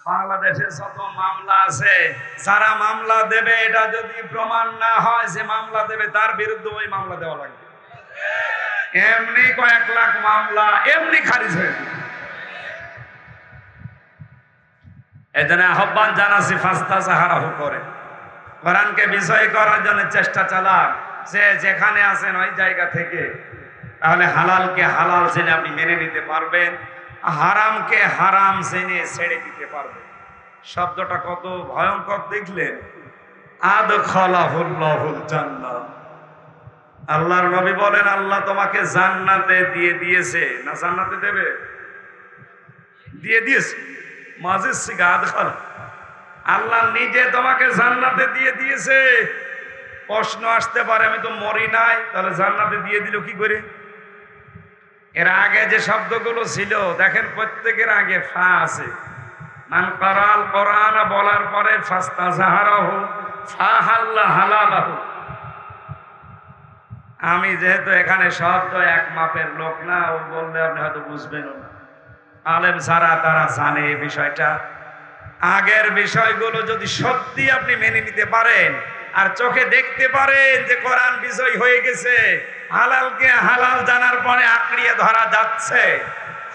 বাংলাদেশে যত মামলা আছে, যারা মামলা দেবে এটা যদি প্রমাণ না হয় যে মামলা দেবে, তার বিরুদ্ধে ওই মামলা দেওয়া লাগবে। এমনি কয়েক লাখ মামলা এমনি খারিজ হয়ে যাবে। এই জন্য আহ্বান জানাচ্ছি, ফাস্তাজাহারাহু করে কোরআনকে বিজয় করার জন্য চেষ্টা চালান। যে যেখানে আছেন ওই জায়গা থেকে, তাহলে হালালকে হালাল জেনে আপনি মেনে নিতে পারবেন, হারামকে হারাম জেনে ছেড়ে দিতে পারবেন। শব্দটা কত ভয়ঙ্কর দেখলেন, আদখালাহুল্লাহুল জান্নাহ। আল্লাহর নবী বলেন, আল্লাহ তোমাকে জান্নাতে দিয়ে দিয়েছে না, জান্নাতে দেবে, দিয়ে দিয়েছে। মাজিদ সিগা আদখাল, আল্লাহ নিজে তোমাকে জান্নাতে দিয়ে দিয়েছে। প্রশ্ন আসতে পারে, আমি তো মরি নাই, তাহলে জান্নাতে দিয়ে দিল কি করে? এর আগে যে শব্দগুলো ছিল দেখেন, প্রত্যেকের আগে ফা আছে। মান কারাল কোরআন বলার পরে ফাস্তাজাহারাহু ফাহাল্লা হালালাহু। আমি যেহেতু এখানে শব্দ এক মাপের লোক না, ও বললে আপনি হয়তো বুঝবেন না। আলেম ছাড়া তারা জানে এই বিষয়টা। আগের বিষয়গুলো যদি সত্যি আপনি মেনে নিতে পারেন আর চোখে দেখতে পারেন যে কোরআন বিজয় হয়ে গেছে, হালালকে হালাল জানার পরে আঁকড়িয়ে ধরা যাচ্ছে,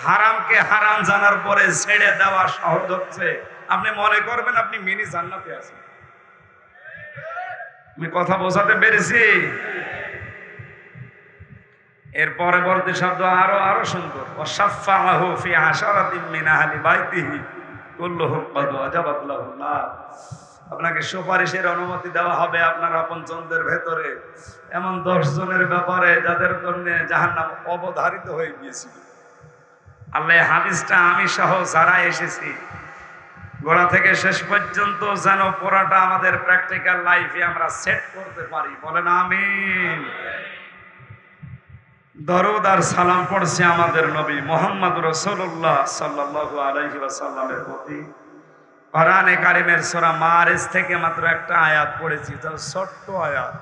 হারামকে হারাম জানার পরে ছেড়ে দেওয়া সহজ হচ্ছে, আপনি মনে করবেন আপনি মিনি জান্নাতে আছেন। আমি কথা বোঝাতে পেরেছি? এর পরবর্তী শব্দ আরো আরো সুন্দর, ওয়াসাফাহু ফি আশারাতিন মিন আহলি বাইতিহি কুল্লুহুম ক্বাদ ওয়াজাবাত লাহুন নার। আপনাকে সুপারিশের অনুমতি দেওয়া হবে আপনার আপনজনদের ভেতরে এমন 10 জনের ব্যাপারে যাদের জন্য জাহান্নাম অবধারিত হয়ে গিয়েছিল। আল্লাহ হাদিসটা আমি সহ যারা এসেছি গোড়া থেকে শেষ পর্যন্ত যেন পুরাটা আমাদের প্র্যাকটিক্যাল লাইফে আমরা সেট করতে পারি। বলেন আমিন। দরুদ আর সালাম পড়ছে আমাদের নবী মুহাম্মদ রাসূলুল্লাহ সাল্লাল্লাহু আলাইহি ওয়াসাল্লামের প্রতি। কোরআনে কারিমের সূরা মারিজ থেকে মাত্র একটা আয়াত পড়েছি, তার ছোট্ট আয়াত।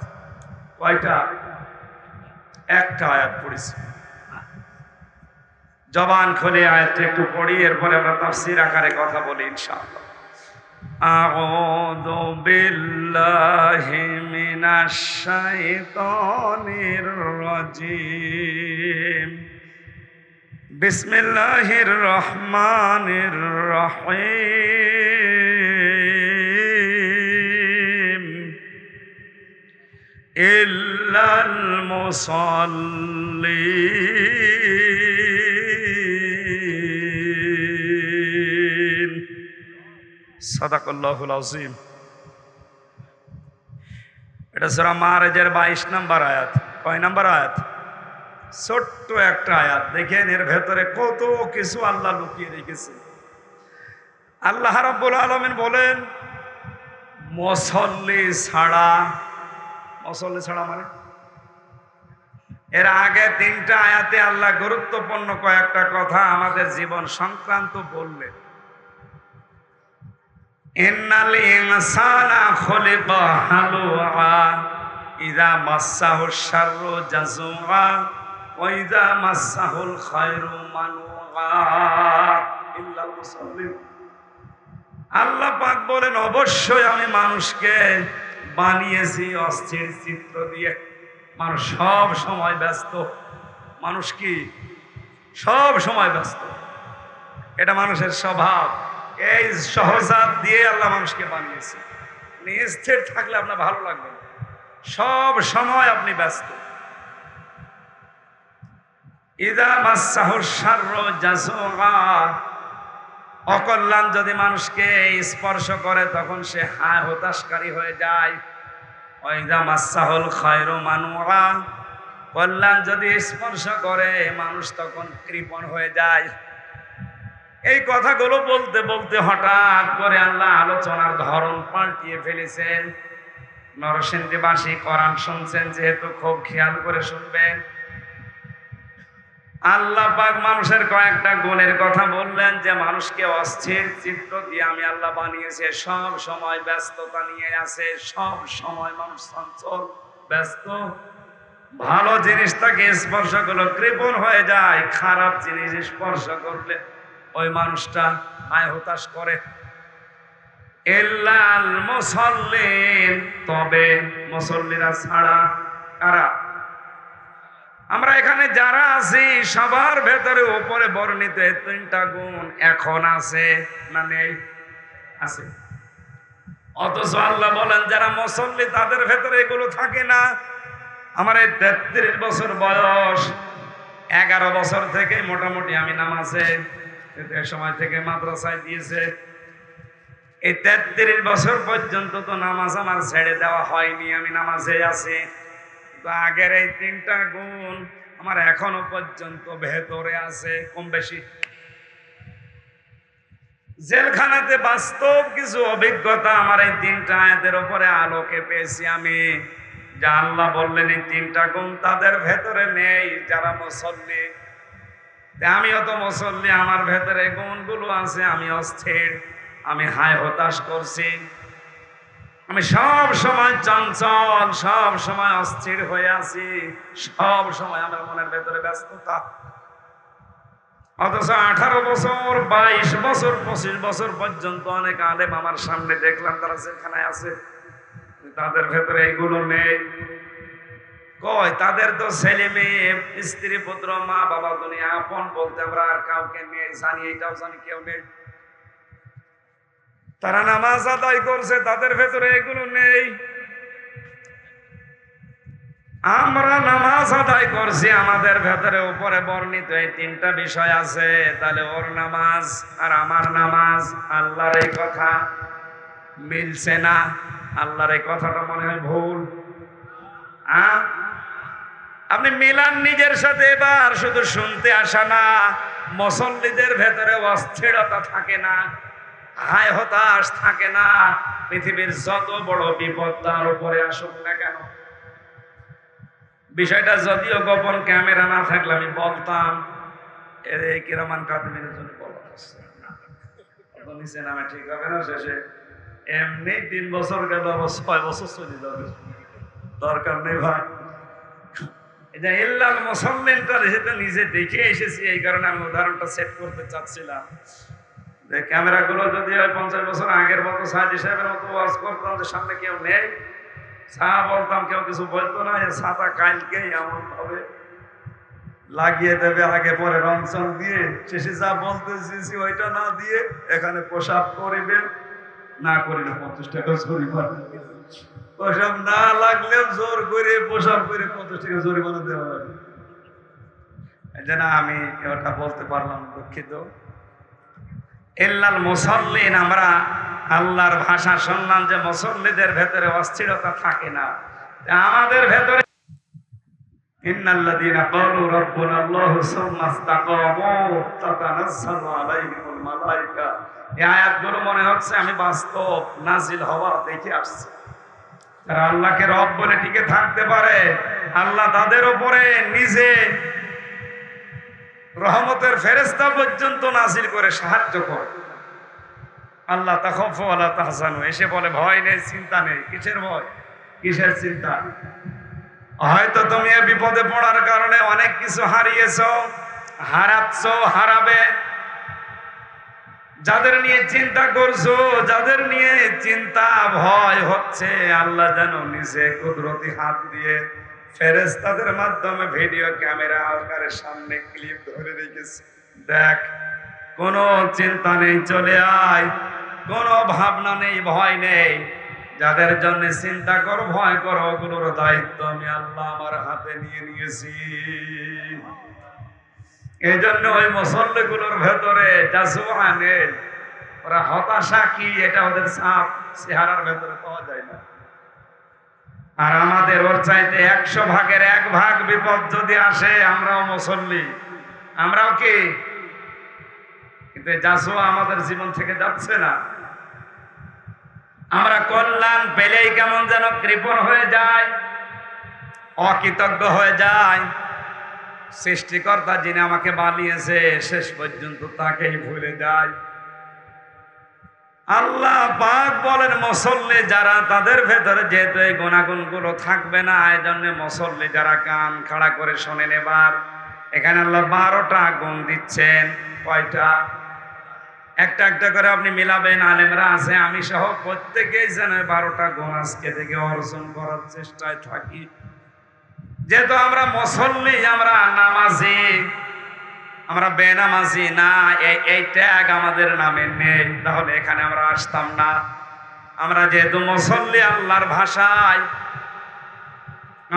কয়টা? একটা আয়াত পড়েছি। জবান খুলে আয়াতটা একটু পড়ি, এরপরে আমরা তাফসীর আকারে কথা বলি ইনশাআল্লাহ। আউযু বিল্লাহি মিনাশ শাইতানির রাজীম। বিসমিল্লাহির রহমানির রহিম। ইল্লাল মুসাল্লিন। সাদাকাল্লাহুল আযীম। এটা সূরা মারিজের 22 নম্বর আয়াত। কয় নম্বর আয়াত? ছোট্ট একটা আয়াত। দেখেন এর ভেতরে কত কিছু আল্লাহ লুকিয়ে রেখেছে। আল্লাহ রাব্বুল আলামিন বলেন, মুসল্লি ছাড়া। মুসল্লি ছাড়া মানে এর আগে 3টা আয়াতে আল্লাহ গুরুত্বপূর্ণ কয়েকটা কথা আমাদের জীবন সংক্রান্ত বললেন। ইন্নাল ইনসানা খুলিকা হালুআ ইযা মাসসাহুশ শাররু জাযুআ ওয়া ইযা মাসসাহুল খায়রু মানুআ ইল্লাল মুসাল্লিন। আল্লাহ পাক বলেন, অবশ্যই আমি মানুষকে বানিয়েছি অস্থির চিত্র দিয়ে। মানুষ সব সময় ব্যস্ত। মানুষ কি সব সময় ব্যস্ত, এটা মানুষের স্বভাব। এই সহজাত দিয়ে আল্লাহ মানুষকে বানিয়েছে। স্থির থাকলে আপনার ভালো লাগবে, সব সময় আপনি ব্যস্ত। ইযা মাসসাহুশ শাররু জাযুআ, অকল্যাণ যদি মানুষকে স্পর্শ করে তখন সে হায় হতাশকারী হয়ে যায়। ওয়া ইযা মাসসাহুল খায়রু মানুআ, কল্যাণ যদি স্পর্শ করে মানুষ তখন কৃপণ হয়ে যায়। এই কথাগুলো বলতে বলতে হঠাৎ করে আল্লাহ আলোচনার ধরন পাল্টিয়ে ফেলেছেন। নরসিংদীবাসী কোরআন শুনছেন যেহেতু, খুব খেয়াল করে শুনবেন। আল্লাহ পাক মানুষের কয়েকটা গুণের কথা বললেন, যে মানুষকে অস্থির চিত্ত দিয়ে আমি আল্লাহ বানিয়েছে। সব সময় ব্যস্ততা নিয়ে আছে, সব সময় মানুষ চঞ্চল ব্যস্ত। ভালো জিনিসটাকে স্পর্শ করলে কৃপণ হয়ে যায়, খারাপ জিনিস স্পর্শ করলে ওই মানুষটা আয় হতাশ করে। ইল্লাল মুসাল্লিন, তবে মুসল্লিরা ছাড়া। কারা? আমরা এখানে যারা আছি সবার ভেতরে উপরে বর্ণিত এই তিনটা গুণ এখন আছে না নেই? আছে। অথচ আল্লাহ বলেন যারা মুসল্লি তাদের ভেতরে এগুলো থাকে না। আমার এই 33 বছর বয়স, 11 বছর থেকে মোটামুটি আমি নামাজে, এ সময় থেকে মাদ্রাসায় দিয়েছে। এই 33 বছর পর্যন্ত তো নামাজ আমার ছেড়ে দেওয়া হয়নি, আমি নামাজে আছি। তো আগের এই তিনটা গুণ আমার এখনো পর্যন্ত ভেতরে আছে কম বেশি। জেলখানাতে বাস্তব কিছু অভিজ্ঞতা আমার এই তিনটা আয়াতের উপরে আলোকে পেয়েছি আমি। যা আল্লাহ বললেন এই তিনটা গুণ তাদের ভেতরে নেই যারা মুসল্লি। আমিও তো মুসল্লি, আমার ভেতরে গুণগুলো আছে। আমি অস্থির, আমি হায় হতাশ করছি, আমি সব সময় চঞ্চল, সব সময় অস্থির হয়ে আছি, সব সময় আমার মনের ভেতরে ব্যস্ততা। অথচ 18 বছর, 22 বছর, 25 বছর পর্যন্ত অনেক আলেম আমার সামনে দেখলাম, তারা যেখানে আছে তাদের ভেতরে এইগুলো নেই। কয় তাদের তো ছেলে মেয়ে, স্ত্রী পুত্র, মা বাবা, দুনিয়া আপন বলতে আমরা আর কাউকে নেই, জানি এটাও জানি কেউ নেই। তারা নামাজ আদায় করছে, তাদের ভেতরে এগুলো নেই। আমরা নামাজ আদায় করছি, আমাদের ভেতরে উপরে বর্ণিত এই তিনটা বিষয় আছে। তাহলে ওর নামাজ আর আমার নামাজ, আল্লাহর এই কথা মিলছে না। আল্লাহর এই কথাটা মনে হয় ভুল। আপনি মিলান নিজের সাথে। এবার শুধু শুনতে আসা না, মুসল্লিদের ভেতরে অস্থিরতা থাকে না, হায় হতাশ থাকে না। পৃথিবীর যত বড় বিপদ তার উপরে আসুক না কেন, বিষয়টা যদিও গোপন, ক্যামেরা না থাকলে আমি বলতাম এর এই কিরামান কাদিমের জন্য বলা হচ্ছে নিচে নামে ঠিক হবে না। শেষে এমনি 3 বছর গেল, 6 বছর চলে যাবে, দরকার নেই ভাই। এটা ইল্লাল মুসাল্লিনটা যেটা নিজে দেখে এসেছি, এই কারণে আমি উদাহরণটা সেট করতে চাচ্ছিলাম। যে ক্যামেরাগুলো যদি 50 বছর আগের মতো সাহায্য সাহেবের মতো ওয়াজ করতাম, যে সামনে কেউ নেই, বলতাম, কেউ কিছু বলতো না, ছাতা কালকেই এমন ভাবে লাগিয়ে দেবে, আগে পরে রংচং দিয়ে, শেষে যা বলতে চেয়েছি ওইটা না দিয়ে এখানে প্রসাব করিবেন, না করিলে 50 টাকা জরিমানা, প্রসাব না লাগলেও জোর করে প্রসাব করে 50 টাকা জরিমানা দেওয়া হবে। এই জন্য আমি ওটা বলতে পারলাম, দুঃখিত। ইল্লাল মুসাল্লিন, আমরা আল্লাহর ভাষা শুনলাম যে মুসল্লিদের ভেতরে অস্থিরতা থাকে না। আমাদের ভেতরে ইন্নাল্লাযীনা ক্বালু রাব্বুনাল্লাহু সুম্মা ইসতাকামু তাতানাজ্জালু আলাইহিমুল মালায়েকা। এই আয়াতগুলো মনে হচ্ছে আমি বাস্তব নাজিল হওয়া দেখে আসছি। যারা আল্লাহকে রব বলে টিকে থাকতে পারে, আল্লাহ তাদের উপরে নিজে রহমতের ফেরেশতা পর্যন্ত নাজিল করে সাহায্য করে। আল্লাহ তাখাফু ওয়ালা তাহজানু, এসে বলে ভয় নেই, চিন্তা নেই। কিসের ভয়, কিসের চিন্তা? হয়তো তুমি এই বিপদে পড়ার কারণে অনেক কিছু হারিয়েছো, হারাচ্ছ, হারাবে। যাদের নিয়ে চিন্তা করছো, যাদের নিয়ে চিন্তা ভয় হচ্ছে, আল্লাহ যেন নিজে কুদরতি হাত দিয়ে ফেরেশতাদের মাধ্যমে ভিডিও ক্যামেরা আকারের সামনে ক্লিপ ধরে রেখেছে। দেখ, কোনো চিন্তা নেই, চলে আয়, কোনো ভাবনা নেই, ভয় নেই। যাদের জন্য চিন্তা করো, ভয় করো, ওগুলোর দায়িত্ব আমি আল্লাহ আমার হাতে নিয়ে নিয়েছি। এই জন্য ওই মুসল্লিগুলোর ভেতরে জাজুয়া নেই, ওরা হতাশা কি এটা ওদের সাপ চেহারার ভেতরে পাওয়া যায় না। আর আমাদের ওর চাইতে 100 ভাগের 1 ভাগ বিপদ যদি আসে, আমরাও মুসল্লি, আমরাও কি, কিন্তু জাজুয়া আমাদের জীবন থেকে যাচ্ছে না। আমরা কল্যাণ পেলেই কেমন যেন কৃপণ হয়ে যায়, অকৃতজ্ঞ হয়ে যায়। সৃষ্টিকর্তা যিনি আমাকে বানিয়েছে, শেষ পর্যন্ত তাকেই ভুলে যায়। আল্লাহ পাক বলেন মুসল্লি যারা, তাদের ভেতরে যেহেতু এই গুণাগুণগুলো থাকবে না, এই জন্য মুসল্লি যারা কান খাড়া করে শোনেন। এবার এখানে আল্লাহ 12টা গুণ দিচ্ছেন। কয়টা? একটা একটা করে আপনি মিলাবেন, আলেমরা আছে আমি সহ প্রত্যেকেই যেন 12টা গুণ আজকে থেকে অর্জন করার চেষ্টায় থাকি। যেহেতু আমরা মুসল্লি, আমরা নামাজি, আমরা বেনামাজি না, এই ট্যাগ আমাদের নামে নেই, তাহলে এখানে আমরা আসতাম না। আমরা যেহেতু মুসল্লি, আল্লাহর ভাষায়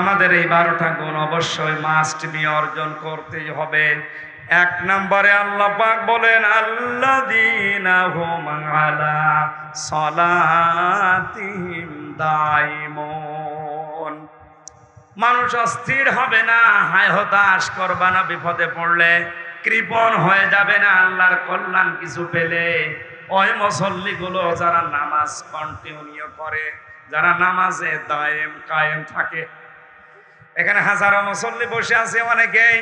আমাদের এই 12টা গুণ অবশ্যই মাস্ট বি অর্জন করতেই হবে। 1 নম্বরে আল্লাহ পাক বলেন আল্লাযীনা হুম আলা সালাতিহিম দাইমুন। মানুষ অস্থির হবে না, হায় হতাশ করবা না, বিপদে পড়লে কৃপণ হয়ে যাবে না আল্লাহর কল্যাণ কিছু পেলে। ওই মুসল্লিগুলো যারা নামাজ কন্টিনিউ করে, যারা নামাজে দায়েম কায়েম থাকে। এখানে হাজারো মুসল্লি বসে আছে, অনেকেই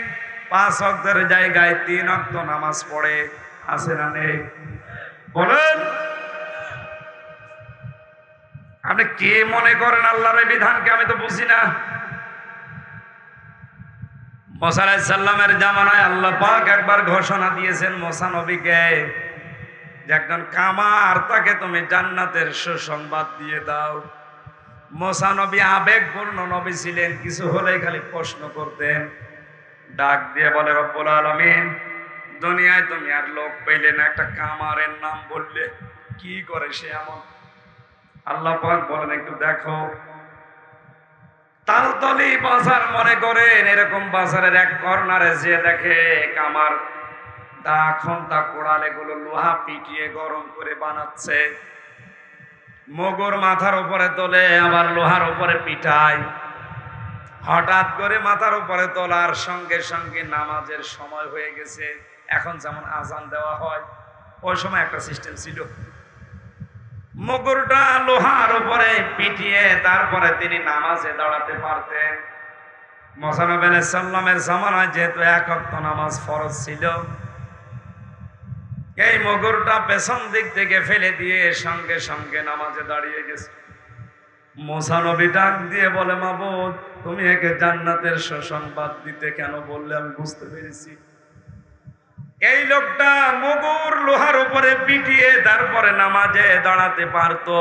5 ওয়াক্তের জায়গায় 3 ওয়াক্ত নামাজ পড়ে, আছে না নেই? বলেন আপনি কি মনে করেন আল্লাহর এই বিধানকে? আমি তো বুঝি না। মুসা আলাইহিস সালামের জামানায় আল্লাহ পাক একবার ঘোষণা দিয়েছেন মুসা নবীকে, যে একজন কামার, তাকে তুমি জান্নাতের সুসংবাদ দিয়ে দাও। মুসা নবী আবেগপূর্ণ নবী ছিলেন, কিছু হলেই খালি প্রশ্ন করতেন। ডাক দিয়ে বলে, রব্বুল আলামিন, দুনিয়ায় তুমি আর লোক পেলে না, একটা কামারের নাম বললে, কি করে সে এমন? আল্লাহ পাক বলেন, একটু দেখো। তালতলি বাজার মনে করেন, এরকম বাজারের এক কর্নারে যে দেখে কামার দা খন্তা কোড়াল এগুলো লোহা পিটিয়ে গরম করে বানাচ্ছে, মগর মাথার উপরে তোলে, আবার লোহার উপরে পিটায়। হঠাৎ করে মাথার উপরে তোলার সঙ্গে সঙ্গে নামাজের সময় হয়ে গেছে। এখন যেমন আজান দেওয়া হয়, ওই সময় একটা সিস্টেম ছিল। মগরটা লোহার উপরে পিটিয়ে তারপরে তিনি নামাজে দাঁড়াতে পারতেন। মুসা নবী আলাইহিস সালামের জামানায় যেহেতু 1 ওয়াক্ত নামাজ ফরজ ছিল, এই মগরটা পেছন দিক থেকে ফেলে দিয়ে সঙ্গে সঙ্গে নামাজে দাঁড়িয়ে গেছে। মুসা নবী ডাক দিয়ে বলে, মাবুদ, তুমি একে জান্নাতের সুসংবাদ দিতে কেন বললে? আমি বুঝতে পেরেছি। এই লোকটা মগর লোহার উপরে পিটিয়ে তারপরে নামাজে দাঁড়াতে পারতো।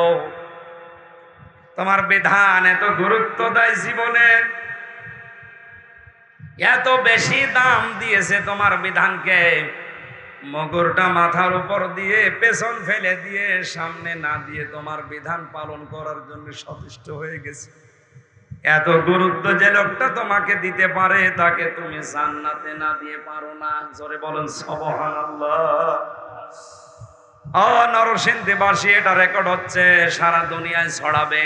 তোমার বিধান এত গুরুত্ব দেয় জীবনে, এত বেশি দাম দিয়েছে তোমার বিধানকে, মগরটা মাথার উপর দিয়ে পেছন ফেলে দিয়ে সামনে না দিয়ে তোমার বিধান পালন করার জন্য সচেষ্ট হয়ে গেছে। এত গুরুত্ব যে লোকটা তোমাকে দিতে পারে, তাকে তুমি জান্নাতে না দিয়ে পারো না। জোরে বলেন সুবহানাল্লাহ। নরসিংদীবাসী, এটা রেকর্ড হচ্ছে, সারা দুনিয়ায় ছড়াবে।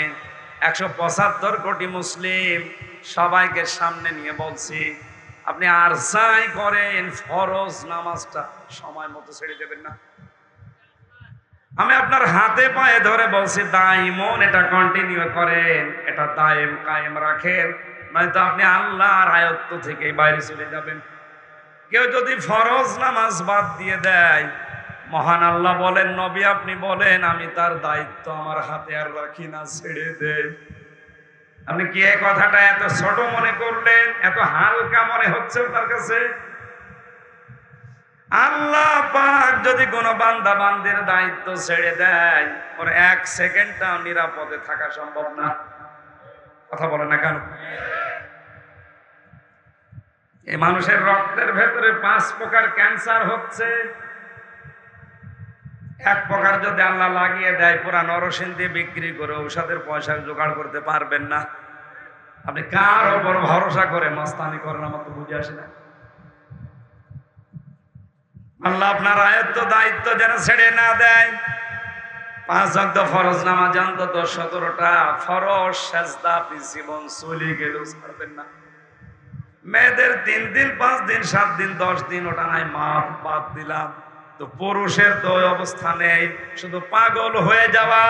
175 কোটি মুসলিম, সবাইকে সামনে নিয়ে বলছি, আপনি আর যাই করেন ফরজ নামাজটা সময় মতো ছেড়ে দেবেন না। আমি আপনার হাতে পায়ে ধরে বলছি, দাইমন এটা কন্টিনিউ করেন, এটা দায়েম কায়েম রাখেন, নয়তো আপনি আল্লাহর আয়ত্ত থেকে বাইরে চলে যাবেন। কেউ যদি ফরজ নামাজ বাদ দিয়ে দেয়, মহান আল্লাহ বলেন, নবী আপনি বলেন, আমি তার দায়িত্ব আমার হাতে আর রাখি না, ছেড়ে দেই। আপনি কি এই কথাটা এত ছোট মনে করলেন? এত হালকা মনে হচ্ছে তার কাছে? আল্লাহ পাক যদি কোনো বান্দা বান্দির দায়িত্ব ছেড়ে দেয়, ওর 1 সেকেন্ডটাও নিরাপদে থাকা সম্ভব না। কথা বলে না কেন? এই মানুষের রক্তের ভেতরে 5 প্রকার ক্যান্সার হচ্ছে। 1 প্রকার যদি আল্লাহ লাগিয়ে দেয়, পুরা নরসিংদী বিক্রি করে ঔষধের পয়সা জোগাড় করতে পারবেন না। আপনি কার ওপর ভরসা করে মাস্তানি করেন, আমার তো বুঝে আসে না। আল্লাহ আপনার আয়ত্ত দায়িত্ব যেন ছেড়ে না দেয়। 5 ওয়াক্ত ফরজ নামাজ অন্তত 17টা ফরজ সেজদা আপনি জীবন চলে গেলেও ছাড়বেন না। মেয়েদের 3 দিন 5 দিন 7 দিন 10 দিন ওটা নাই মাফ, বাদ দিলাম। তো পুরুষের তো ওই অবস্থা নেই, শুধু পাগল হয়ে যাওয়া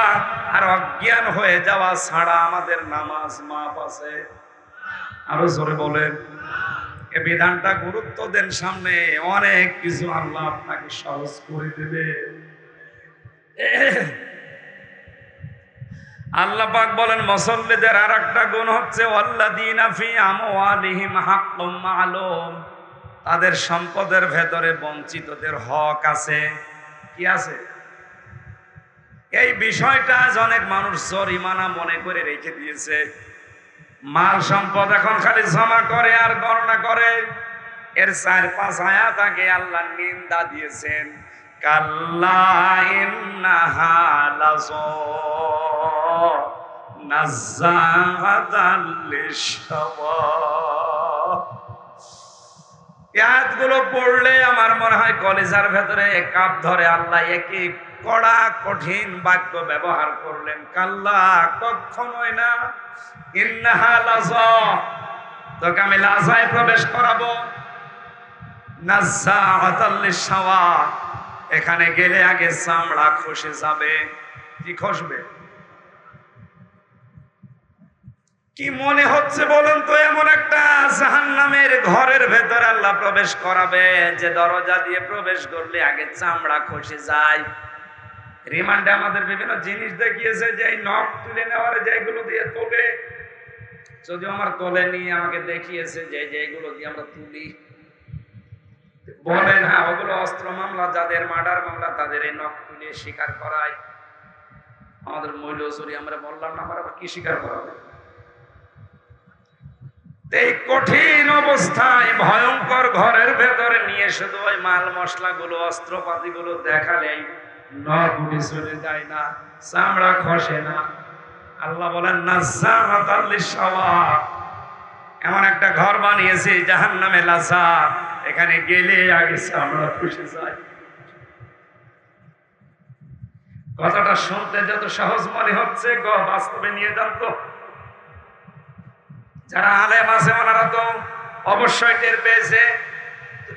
আর অজ্ঞান হয়ে যাওয়া ছাড়া আমাদের নামাজ মাফ আছে। আরো জোরে বলেন। এই বিধানটা গুরুত্ব দেন, সামনে অনেক কিছু আল্লাহ আপনাকে সহজ করে দেবে। আল্লাহ পাক বলেন, মুসল্লিদের আর একটা গুণ হচ্ছে ওয়াল্লাযীনা ফী আমওয়ালিহিম হাক্কুম মা'লুম, তাদের সম্পদের ভেতরে বঞ্চিতদের হক আছে। কি আছে? এই বিষয়টা অনেক মানুষ জরিমানা মনে করে রেখে দিয়েছে। মাল সম্পদ এখন খালি জমা করে আর গণনা করে। এর 4-5 আয়াত আগে আল্লাহ নিন্দা দিয়েছেন, কাল্লা ইন্নাহা লাযা নাযাআতাল লিশাওয়া। আয়াতগুলো পড়লে আমার মনে হয় কলিজার ভেতরে কাপ ধরে। আল্লাহ একই কড়া কঠিন বাক্য ব্যবহার করলেন, কাল্লা, কখনোই না, ইন্নাহা লাযা, তোকে আমি লাজায় প্রবেশ করাবো, নাযাআতাল লিশাওয়া, এখানে গেলে আগে চামড়া খসে যাবে। কি খসবে? কি মনে হচ্ছে বলেন তো? এমন একটা জাহান্নামের ঘরের ভেতরে আল্লাহ প্রবেশ করাবে যে দরজা দিয়ে প্রবেশ করলে আগে চামড়া খসে যায়। রিমান্ডে আমাদের বিভিন্ন জিনিস দেখিয়েছে যে এই নখ তুলে নেওয়ার যেগুলো দিয়ে তোলে, যদিও আমার তোলেনি, আমাকে দেখিয়েছে যে যেগুলো দিয়ে আমরা তুলি, বলেন হ্যাঁ ওগুলো অস্ত্র মামলা, যাদের মার্ডার মামলা তাদের এই নখ তুলে স্বীকার করায়। আমাদের মৈলচুরি আমরা বললাম না, আমার আবার কি স্বীকার করাবে? এই কঠিন অবস্থায় ভয়ঙ্কর ঘরের ভেতরে নিয়ে শুধু ওই মাল মশলা গুলো, অস্ত্রপাতি গুলো দেখালেই নখ উঠে চলে যায় না, চামড়া খসে না। আল্লাহ বলেন নাযাআতাল লিশাওয়া, এমন একটা ঘর বানিয়েছে জাহান্নামে লাযা, এখানে গেলে আগে চামড়া খসে যায়। কথাটা শুনতে যত সহজ মনে হচ্ছে, বাস্তবে নিয়ে যান তো। যারা আলেম আছে ওনারা তো অবশ্যই টের পেয়েছে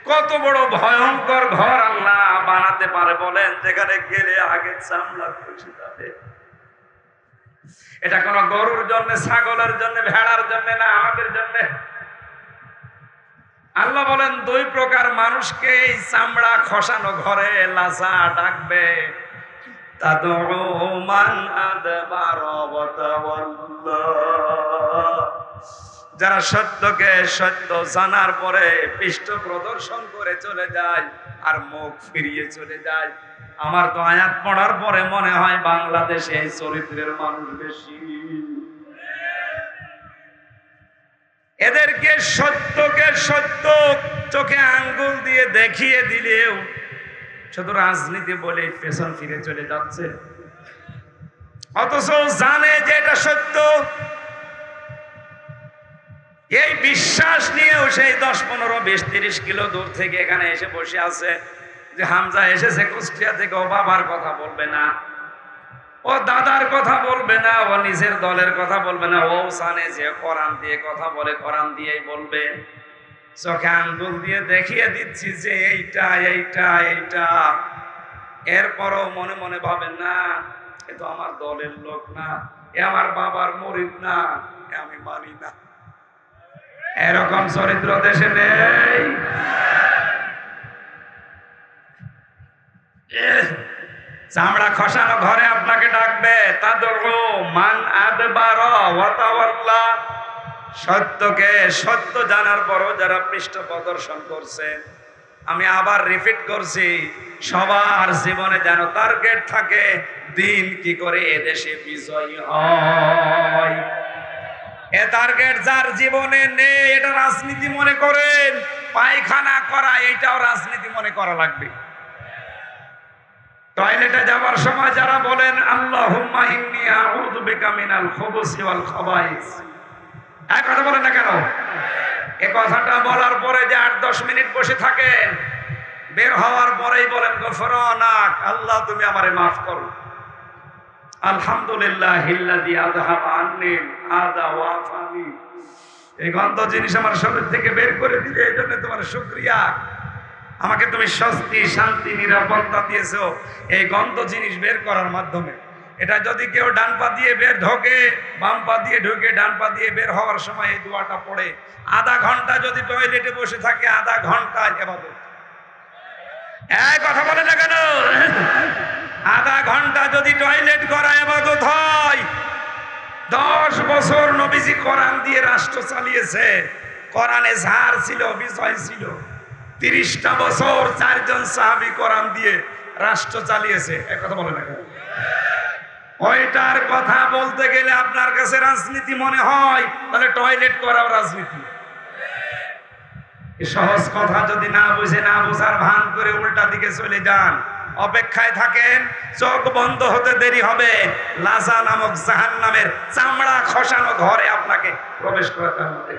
কত বড় ভয়ঙ্কর ঘর আল্লাহ বানাতে পারে বলেন, যেখানে গেলে আগে চামড়া খসে যাবে। এটা কোন গরুর জন্য, ছাগলের জন্য, ভেড়ার জন্য না, আমাদের জন্য। আল্লাহ বলেন 2 প্রকার মানুষকে এই চামড়া খসানো ঘরে লাযা ডাকবে, তাদউ মান আদবার ওয়া তাওয়াল্লা, যারা সত্যকে সত্য জানার পরে পৃষ্ঠ প্রদর্শন করে চলে যায় আর মুখ ফিরিয়ে চলে যায়। আমার তো আয়াত পড়ার পরে মনে হয় বাংলাদেশে এই চরিত্রের মানুষ বেশি। এদেরকে সত্যকে সত্য চোখে আঙ্গুল দিয়ে দেখিয়ে দিলেও শুধু রাজনীতি বলে পেছন ফিরে চলে যাচ্ছে, অথচ জানে যে এটা সত্য। এই বিশ্বাস নিয়েও সেই 10, 15, 20, 30 কিলো দূর থেকে এখানে এসে বসে আছে যে হামজা এসেছে কুষ্টিয়া থেকে, ও বাবার কথা বলবে না, ও দাদার কথা বলবে না, ও নিজের দলের কথা বলবে না, ও জানে যে কোরআন দিয়ে কথা বলে, কোরআন দিয়েই বলবে। চোখে আঙ্গুল দিয়ে দেখিয়ে দিচ্ছি যে এইটা এইটা এইটা। এরপরও মনে মনে ভাবেন না, এ তো আমার দলের লোক না, এ আমার বাবার মুরিদ না, এ আমি মানি না। এরকম চরিত্র দেশে নেই। চামড়া খসানো ঘরে আপনাকে ডাকবে, তাদউ মান আদবার ওয়া তাওয়াল্লা, সত্যকে সত্য জানার পরও যারা পৃষ্ঠ প্রদর্শন করছে। আমি আবার রিপিট করছি, সবার জীবনে যেন টার্গেট থাকে দিন কি করে এদেশে বিজয়ী হয়। এ টার্গেট যার জীবনে নেই, এটা রাজনীতি মনে করেন, পায়খানা করা এটাও রাজনীতি মনে করা লাগবে। টয়লেটে যাওয়ার সময় যারা বলেন আল্লাহুম্মা ইন্নী আউযু বিকা মিনাল খুবুসি ওয়াল খাবাইস, এক কথা বলেন না কেন? এই কথাটা বলার পরে যে 8-10 মিনিট বসে থাকেন, বের হওয়ার পরেই বলেন গফরানাক, আল্লাহ তুমি আমারে মাফ করো, আলহামদুলিল্লাহিল্লাযী আযহাবা আন্নিল আযা ওয়া আফানি। এই গন্ধ জিনিস আমার শরীর থেকে বের করে দিলে এই জন্য তোমার শুকরিয়া। আমাকে তুমি স্বস্তি, শান্তি, নিরাপত্তা দিয়েছো এই গন্ধ জিনিস বের করার মাধ্যমে। এটা যদি কেউ ডান পা দিয়ে বের ঢোকে, বাম পা দিয়ে ঢুকে, ডান পা দিয়ে বের হওয়ার সময় এই দোয়াটা পড়ে, আধা ঘন্টা যদি টয়লেটে বসে থাকে, আধা ঘন্টা ইবাদত। এই কথা বলে না কেন? আধা ঘন্টা যদি টয়লেট করা ইবাদত হয়, 10 বছর নবীজি কোরআন দিয়ে রাষ্ট্র চালিয়েছে, কোরআনে ঝাড় ছিল, বিজয় ছিল। 30টা বছর 4 জন সাহাবী কোরআন দিয়ে রাষ্ট্র চালিয়েছে, এক কথা বলে না কেন? ওইটার কথা বলতে গেলে আপনার কাছে রাজনীতি মনে হয়, তাহলে টয়লেট করাও রাজনীতি। সহজ কথা যদি না বুঝে, না বোঝার ভান করে উল্টা দিকে চলে যান, অপেক্ষায় থাকেন, চোখ বন্ধ হতে দেরি হবে, লাজা নামক জাহান্নামের চামড়া খসানো ঘরে আপনাকে প্রবেশ করাতে হবে।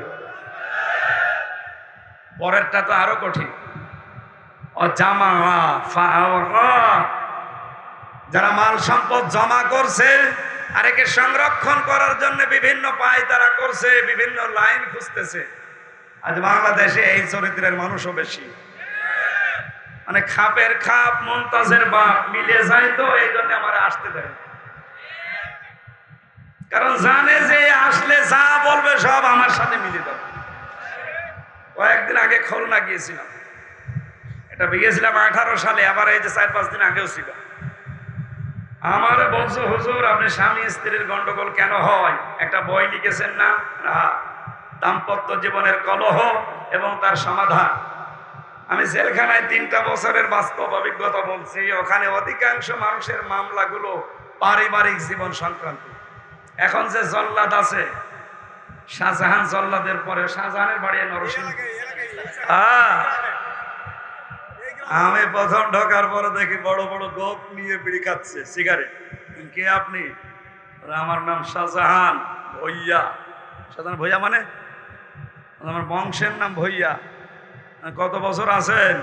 পরেরটা তো আরো কঠিন। যারা মাল সম্পদ জমা করছে আর একে সংরক্ষণ করার জন্য বিভিন্ন পায়তারা করছে, বিভিন্ন লাইন খুঁজতেছে। আজ বাংলাদেশে এই চরিত্রের মানুষও বেশি, মানে খাপের খাপ মুমতাজের বাপ মিলে যায়, তো এই জন্য আমার আসতে দেয়, কারণ জানে যে আসলে যা বলবে সব আমার সাথে মিলে যাবে। কয়েকদিন আগে খুলনা গিয়েছিলাম, এটা গিয়েছিলাম 18 সালে, আবার এই যে 4-5 দিন আগেও ছিল। আমার বলছো, হুজুর আপনি স্বামী স্ত্রীর গন্ডগোল কেন হয়, একটা বই লিখেছেন না, দাম্পত্য জীবনের কলহ এবং তার সমাধান। আমি জেলখানায় 3টা বছরের বাস্তব অভিজ্ঞতা বলছি। ওখানে অধিকাংশ মানুষের মামলাগুলো পারিবারিক জীবন সংক্রান্ত। এখন যে জল্লাদ আছে, শাহজাহান জল্লাদের পরে শাহজাহানের বাড়ি নরসিংহ। আমি প্রথম ঢোকার পরে দেখি বড় বড় গোপ নিয়ে বিড়ি খাচ্ছে, সিগারেট। কে আপনি? আমার নাম শাহজাহান ভইয়া। শাহজাহান ভইয়া মানে আমার বংশের নাম ভইয়া। কত বছর আছেন?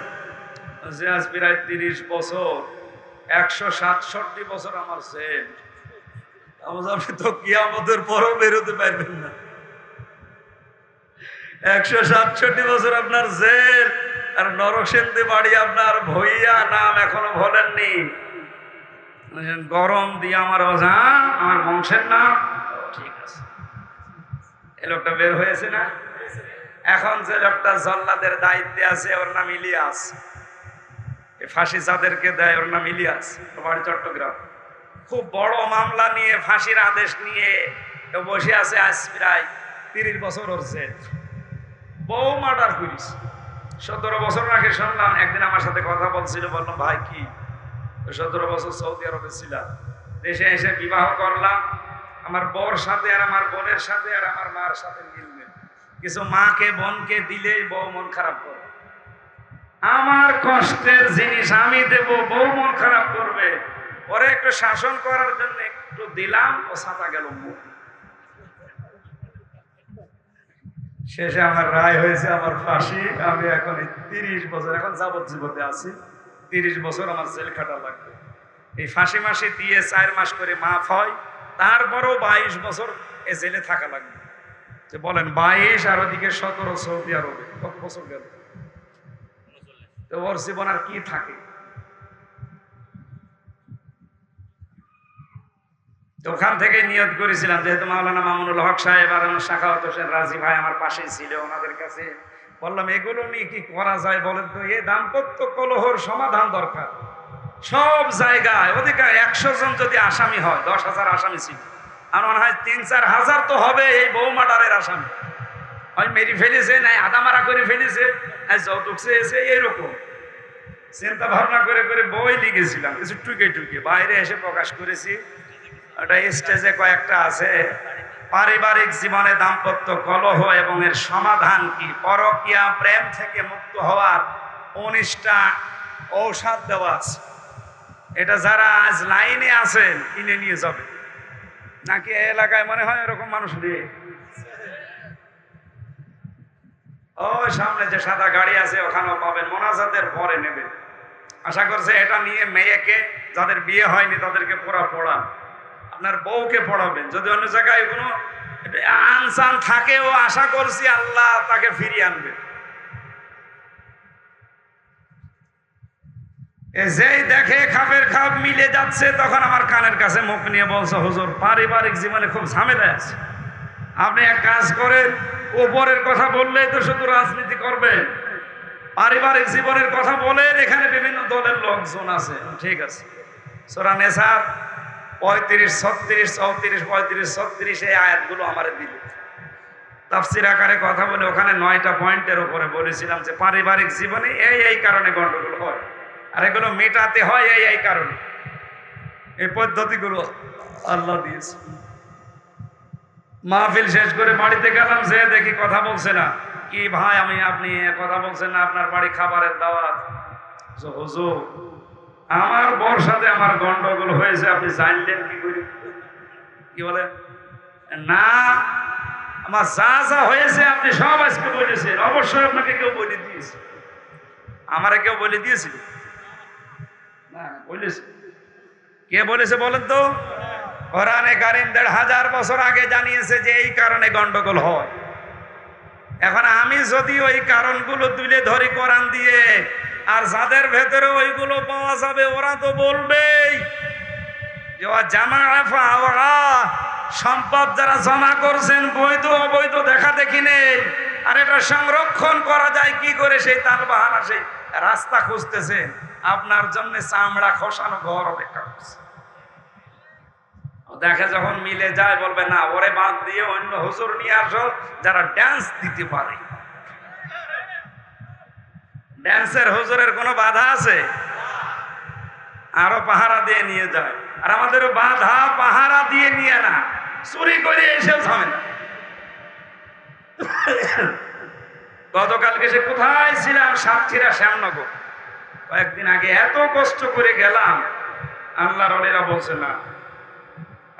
যে আজ প্রায় 30 বছর, 167 বছর আমার সেন। আপনি তো কিয়ামতের পরও বেরোতে পারবেন না। 167 বছর আপনার জেল, আর নরসিংদী বাড়ি আপনার ভইয়া, নাম এখনো বলেননি। গরম দিয়ে আমার ওঝা, আমার বংশের নাম ঠিক আছে। এই লোকটা বের হয়েছে না? এখন যে লোকটা জল্লাদের দায়িত্বে আছে ওর নাম ইলিয়াস। ফাঁসি যাদেরকে দেয় ওর নাম ইলিয়াস, বাড়ি চট্টগ্রাম। খুব বড় মামলা নিয়ে, ফাঁসির আদেশ নিয়ে বসে আছে আজ প্রায় 30 বছর ওর জেল। বউ মার্ডার করিস। 17 বছর আগে শুনলাম, একদিন আমার সাথে কথা বলছিল, বললাম ভাই কি? 17 বছর সৌদি আরবে ছিলাম, দেশে এসে বিবাহ করলাম, আমার বউর সাথে আর আমার বোনের সাথে আর আমার মার সাথে মিলবে, কিছু মাকে বোনকে দিলেই বউ মন খারাপ করে। আমার কষ্টের জিনিস আমি দেব, বউ মন খারাপ করবে। পরে একটু শাসন করার জন্য একটু দিলাম, ও ছাতা গেল মুখ। শেষে আমার রায় হয়েছে আমার ফাঁসি। আমি এখন 30 বছর, এখন যাবজ্জীবনে আছি, 30 বছর আমার জেল খাটা লাগবে। এই ফাঁসি মাসি দিয়ে 4 মাস করে মাফ হয়, তারপরও 22 বছর এ জেলে থাকা লাগবে। যে বলেন 22 আর ওদিকে 17 সৌদি আরবে, কত বছর গেল? তো ওর জীবন আর কি থাকে? তো ওখান থেকে নিয়ত করেছিলাম, যেহেতু মাওলানা মামুনুল হক সাহেব আর শাখাওয়াত হোসেন রাজি ভাই আমার পাশেই ছিল, ওনাদের কাছে বললাম এগুলো নিয়ে কি করা যায় বলেন তো। এই দাম্পত্য কলহর সমাধান দরকার সব জায়গায়। ওদিকে 100 জন যদি আসামি হয়, 10,000 আসামি ছিল, আর মনে হয় 3-4 হাজার তো হবে এই বউ মার্ডারের আসামি। হয় মেরে ফেলেছে, নাই আদামারা করে ফেলেছে, যৌতুক চেয়েছে, এইরকম চিন্তা ভাবনা করে করে বই লিখেছিলাম, কিছু টুকে টুকে বাইরে এসে প্রকাশ করেছি। ওটা স্টেজে কয়েকটা আছে, পারিবারিক জীবনে দাম্পত্য কলহ এবং এর সমাধান কি, পরকীয়া প্রেম থেকে মুক্ত হওয়ার 19টা ঔষধ দেওয়া আছে। এটা যারা আজ লাইনে আছেন কিনে নিয়ে যাবে, নাকি এলাকায় মনে হয় এরকম মানুষ নেই? ওই সামনে যে সাদা গাড়ি আছে ওখানেও পাবেন, মোনাজাতের পরে নেবেন। আশা করছে এটা নিয়ে মেয়েকে, যাদের বিয়ে হয়নি তাদেরকে পড়ান, আপনার বউকে পড়াবেন। যদি অন্য জায়গায় কোনো আনসান থাকেও, আশা করছি আল্লাহ তাকে ফিরিয়ে আনবে। যেই দেখে খাপের খাপ মিলে যাচ্ছে, তখন আমার কানের কাছে মুখ নিয়ে বলছে, হুজুর পারিবারিক জীবনে খুব ঝামেলা আছে, আপনি এক কাজ করেন, উপরের কথা বললেই তো শুধু রাজনীতি করবেন, পারিবারিক জীবনের কথা বলেন, এখানে বিভিন্ন দলের লোকজন আছে। ঠিক আছে, সূরা নিসার 35, 36, 34, 35, 36 এই আয়াতগুলো আমারে দিল। তাফসীর আকারে কথা বলে ওখানে 9টা পয়েন্টের উপরে বলেছিলাম যে পারিবারিক জীবনে এই কারণে গন্ডগোল হয়। আর এগুলো মেটাতে হয় এই কারণে। এই পদ্ধতিগুলো আল্লাহ দিয়েছে। মাহফিল শেষ করে বাড়িতে গেলাম, যে দেখি কথা বলছে না। কি ভাই, আপনি কথা বলছেন না, আপনার বাড়ি খাবারের দাওয়াত। হুজুর, আমার বর সাথে আমার গন্ডগোল হয়েছে, আপনি জানলেন কি করে? কি বলে না, আমার যা যা হয়েছে আপনি সব আজকে বলেছেন। অবশ্যই আপনাকে কেউ বলে দিয়েছে। আমারে কেউ বলে দিয়েছিল না? বলেছে। কে বলেছে বলেন তো? কোরআনে কারীম ১৫০০ বছর আগে জানিয়েছে যে এই কারণে গন্ডগোল হয়। এখন আমি যদি ওই কারণগুলো তুলে ধরি কোরআন দিয়ে, আর যাদের ভেতরে ওইগুলো পাওয়া যাবে ওরা তো বলবেই যে সম্পদ যারা জমা করছেন বৈধ অবৈধ দেখা দেখি নেই, আর এটা সংরক্ষণ করা যায় কি করে, সেই তালবাহানা সেই রাস্তা খুঁজতেছে। আপনার জন্য চামড়া খসানো ঘর অপেক্ষা করছে। দেখে যখন মিলে যায় বলবে না, ওরে বাদ দিয়ে অন্য হুজুর নিয়ে আসো যারা ড্যান্স দিতে পারে। ড্যান্সের হুজুরের কোনো বাধা আছে? আরো পাহারা দিয়ে নিয়ে যায়। আর আমাদের বাধা পাহারা দিয়ে নিয়ে না, চুরি করে এসেও ঝামেলা। গতকালকে সে কোথায় ছিলাম? সাতক্ষীরা শ্যামনগর। কয়েকদিন আগে এত কষ্ট করে গেলাম, আল্লাহর ওলিরা বলছে না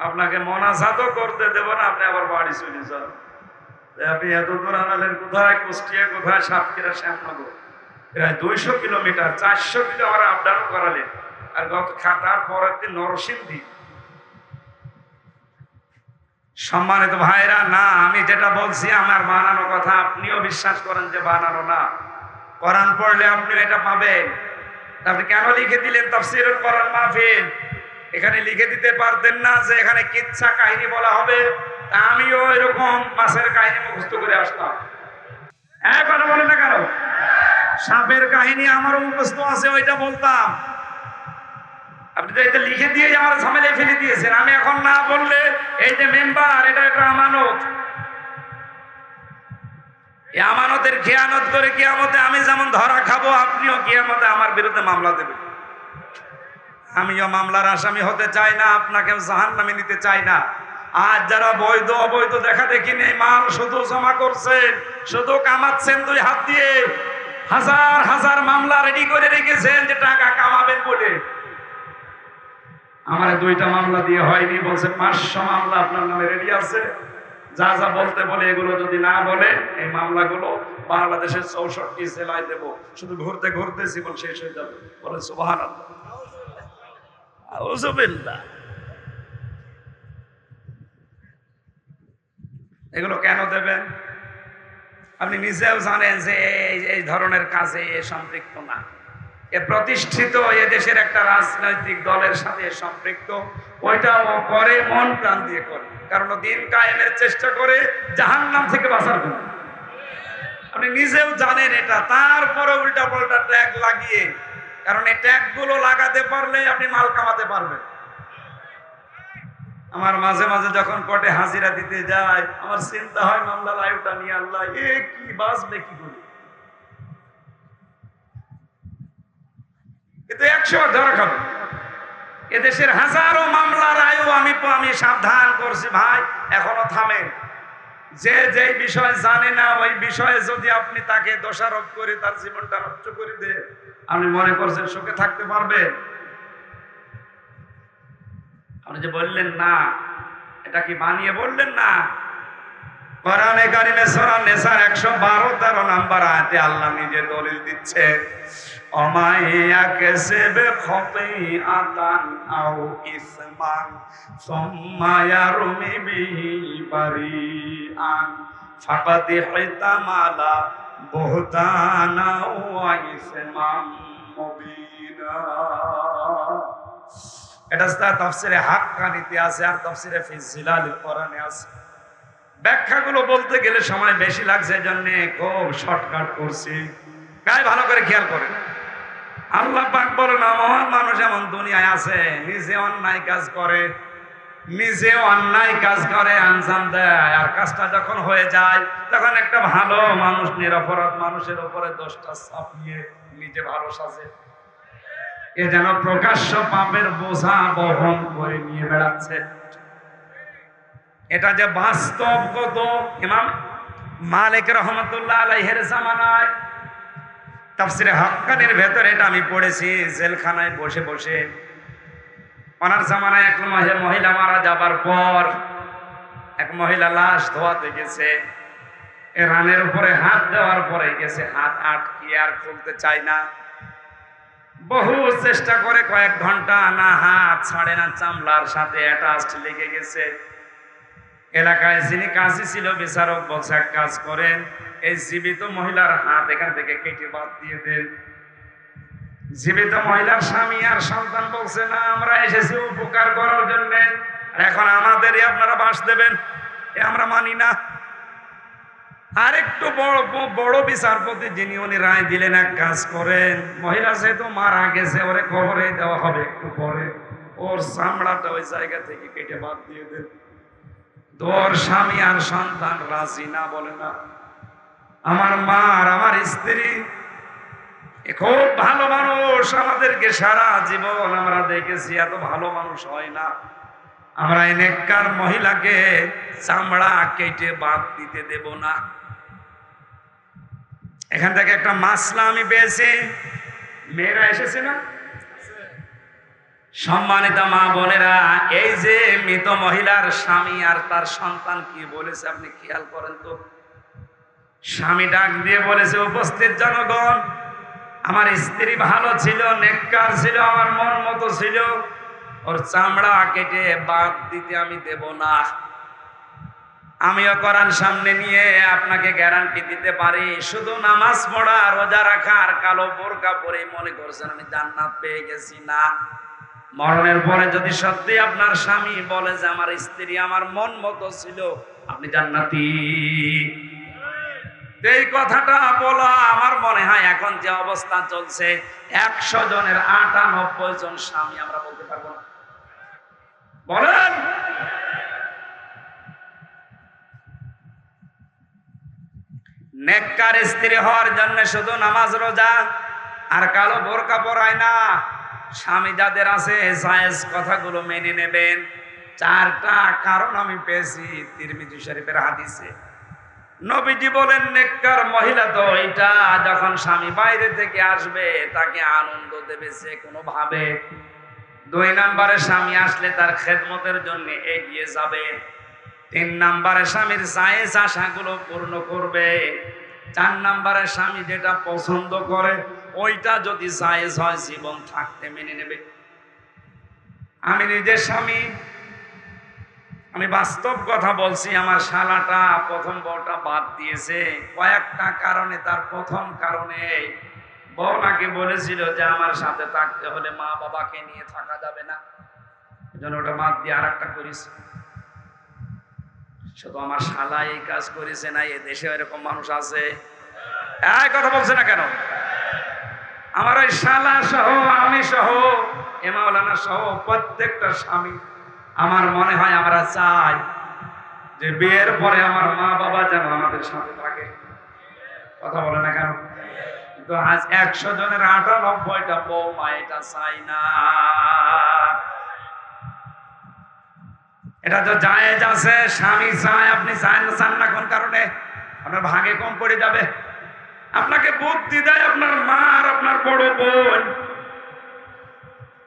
আপনাকে মোনাজাতও করতে দেব না, আপনি আবার বাড়ি চলে যান। আপনি এত দূর আনালেন কোথায়? কুষ্টিয়া, কোথায় সাতক্ষীরা শ্যামনগর, প্রায় ২০০ কিলোমিটার, ৪০০ কিলো আমরা আপ ডাউন করালেন। আর গত খাটার পরের দিন নরসিংদী। সম্মানিত ভাইরা, না আমি যেটা বলছি আমার বানানো কথা, আপনিও বিশ্বাস করেন যে বানানো না। কোরআন পড়লে আপনিও এটা পাবেন। আপনি কেন লিখে দিলেন তাফসীরুল কোরআন মাহফিল? এখানে লিখে দিতে পারতেন না যে এখানে কিচ্ছা কাহিনী বলা হবে? আমিও এরকম মাছের কাহিনী মুখস্থ করে আসতাম। কথা বলে না কেন? সাপের কাহিনী আমারও মুখস্থ আছে, ওইটা বলতাম। আপনি তো এটা লিখে দিয়ে আমার ঝামেলায় ফেলে দিয়েছেন। আমি এখন না বললে এই যে মেম্বার, এটা একটা আমানত। এই আমানতের খেয়ানত করে কিয়ামতে আমি যেমন ধরা খাবো, আপনিও কিয়ামতে আমার বিরুদ্ধে মামলা দেবেন। আমিও মামলার আসামি হতে চাই না, আপনাকেও জাহান্নামে নিতে চাই না। আর যারা বৈধ অবৈধ দেখা দেখি নেই, মাল শুধু জমা করছেন, শুধু কামাচ্ছেন দুই হাত দিয়ে, হাজার হাজার মামলা রেডি করে রেখেছেন যে টাকা কামাবেন বলে। আমার 2টা মামলা দিয়ে হয়নি, বলছে 500 মামলা আপনার নামে রেডি আছে। যা যা বলতে বলে এগুলো যদি না বলে, এই মামলাগুলো বাংলাদেশের 64 জেলায় দেব। শুধু ঘুরতে ঘুরতে জীবন শেষ হয়ে যাবে। বলে সুবহানাল্লাহ, আউযুবিল্লাহ। এগুলো কেন দেবেন? আপনি নিজেও জানেন যে এই ধরনের কাজে সম্পৃক্ত না। এ প্রতিষ্ঠিত এদেশের একটা রাজনৈতিক দলের সাথে সম্পৃক্ত। ওইটাও করে মন প্রাণ দিয়ে করে, কারণ দিন কায়েমের চেষ্টা করে জাহান্নাম থেকে বাঁচার জন্য। আপনি নিজেও জানেন এটা, তারপরে উল্টা পাল্টা ট্যাগ লাগিয়ে, কারণ এই ট্যাগ গুলো লাগাতে পারলে আপনি মাল কামাতে পারবেন। আমার মাঝে মাঝে যখন কোর্টে হাজিরা দিতে যায়, আমার চিন্তা হয় মামলার আয়ুটা নিয়ে, আল্লাহ এ কি বাঁচবে কি করে। কিন্তু 100 ধরা খাবে। এদেশের হাজারো মামলার আয়ু আমি সাবধান করছি, ভাই এখনো থামেন। যে যেই বিষয় জানে না, ওই বিষয়ে যদি আপনি তাকে দোষারোপ করে তার জীবনটা নষ্ট করে দেন, আপনি মনে করছেন সুখে থাকতে পারবেন? আপনি যে বললেন না, এটা কি বানিয়ে বললেন না? কোরআনে কারিমে সূরা নিসার 112 নম্বর আয়াতে আল্লাহ নিজে দলিল দিচ্ছে, অমায়াকেসেবে খতিআতান আও ইসমান সুম্মা ইয়ারমি বিহি বারিআন ফাকাদ ইহতামালা বুহতানা ওয়া ইসমান মুবিনা। এটা তাফসিরে হাক্কানিতে আছে, আর তাফসিরে ফি জিলালিল কোরআনে আছে। ব্যাখ্যাগুলো বলতে গেলে সময় বেশি লাগছে, এজন্য খুব শর্টকাট করছি। গায়ে ভালো করে খেয়াল করেন। আল্লাহ পাক বলেন, মহান মানুষ এমন দুনিয়ায় আছে, নিজে অন্যায় কাজ করে আঞ্জাম দেয়, আর কাজটা যখন হয়ে যায় তখন একটা ভালো মানুষ নিরপরাধ মানুষের উপরে দোষটা চাপিয়ে নিজে ভালো সাজে। এ যেন প্রকাশ্য পাপের বোঝা বহন করে নিয়ে বেড়াচ্ছে। এটা যে বাস্তবগত ইমাম মালিক রহমতুল্লাহ আলাইহির জামানায় তাফসিরে হাক্কানির ভেতরে এটা আমি পড়েছি জেলখানায় বসে বসে। ওনার জামানায় এক মহিলা মারা যাবার পর এক মহিলা লাশ ধোয়াতে গেছে, রানের উপরে হাত দেওয়ার পরে গেছে হাত আটকে আর খুলতে চায় না। বহু চেষ্টা করে কয়েক ঘন্টা, না হাত ছাড়ে না, চামড়ার সাথে অ্যাটাচড লেগে গেছে। এলাকায় যিনি কাজী ছিল বিচারক বলছে এক কাজ করেন, এই জীবিত মহিলার হাত এখান থেকে কেটে বাদ দিয়ে দেন। জীবিত মহিলার স্বামী আর সন্তান বলছে না, আমরা এসেছি উপকার করার জন্য, এখন আমাদেরই আপনারা বাস দেবেন, এ আমরা মানি না। আর একটু বড় বিচারপতি যিনি উনি রায় দিলেন, এক কাজ করেন, মহিলা যেহেতু মারা গেছে ওরে কবরে দেওয়া হবে একটু পরে, ওর চামড়াটা ওই জায়গা থেকে কেটে বাদ দিয়ে দেন। তোর স্বামী আর সন্তান রাজি না, বলে না। আমার মা আর আমার স্ত্রী খুব ভালো মানুষ, আমাদেরকে সারা জীবন আমরা দেখেছি, এত ভালো মানুষ হয় না। আমরা এই নেককার মহিলাকে চামড়া কেটে বাদ দিতে দেব না। এখান থেকে একটা মাসলা আমি পেয়েছি, মেয়েরা এসেছে না? সম্মানিত মা বোনেরা, এই যে মৃত মহিলার স্বামী আর তার সন্তান কি বলেছে আপনি খেয়াল করেন তো। স্বামী ডাক দিয়ে বলেছে, উপস্থিত জনগণ, আমার স্ত্রী ভালো ছিল, নেককার ছিল, আমার মন মতো ছিল, ওর চামড়া কেটে বাদ দিতে আমি দেব না। আমিও কোরআন সামনে নিয়ে আপনাকে গ্যারান্টি দিতে পারি, শুধু নামাজ পড়া, রোজা রাখা আর কালো বোরকা পরে মনে করছেন আমি জান্নাত পেয়ে গেছি, না। মরণের পরে যদি সত্যি আপনার স্বামী বলে যে আমার স্ত্রী আমার মন মতো ছিল, আপনি জান্নাতি। এই কথাটা বলা আমার মনে হয় এখন যে অবস্থা চলছে, 100 জনের 98 জন স্বামী আমরা বলতে পারবো না। বলেন, নেককার স্ত্রী হওয়ার জন্য শুধু নামাজ রোজা আর কালো বোরকা পরায় না। স্বামী যাদের আছে জায়েজ কথাগুলো মেনে নেবেন। 4টা কারণ আমি পেয়েছি তিরমিজি শরীফের হাদিসে। নবীজি বলেন, নেককার মহিলা তো এটা যখন স্বামী বাইরে থেকে আসবে তাকে আনন্দ দেবে যে কোনো ভাবে। 2 নম্বরে স্বামী আসলে তার খেদমতের জন্য এগিয়ে যাবে। 3 নম্বরে স্বামীর জায়েজ আশাগুলো পূর্ণ করবে। 4 নম্বরে স্বামী যেটা পছন্দ করে ওইটা যদি জায়েজ হয় জীবন থাকতে মেনে নেবে। আমি নিজের স্বামী, আমি বাস্তব কথা বলছি, আমার শালাটা প্রথম বউটা বাদ দিয়েছে কয়েকটা কারণে। তার প্রথম কারণে বউ নাকি বলেছিল যে আমার সাথে থাকতে হলে মা বাবাকে নিয়ে থাকা যাবে না, এজন্য ওটা বাদ দিয়ে আর একটা করিস। শুধু আমার শালা এই কাজ করেছে না, এ দেশে এরকম মানুষ আছে। এই কথা বলছে না কেন? আমার ওই শালা সহ, আমি সহ, মাওলানা সহ প্রত্যেকটা স্বামী আমার মনে হয় আমরা চাই যে বিয়ের পরে আমার মা বাবা যেন আমাদের সাথে থাকে। কথা বলে না কেন? কিন্তু আজ 100 জনের 98টা বৌমা এটা চাই না। এটা তো জায়েজ আছে, স্বামী চায়, আপনি চান না কোন কারণে? আপনার ভাগে কম পড়ে যাবে। আপনাকে বুদ্ধি দেয় আপনার মা আর আপনার বড় বোন।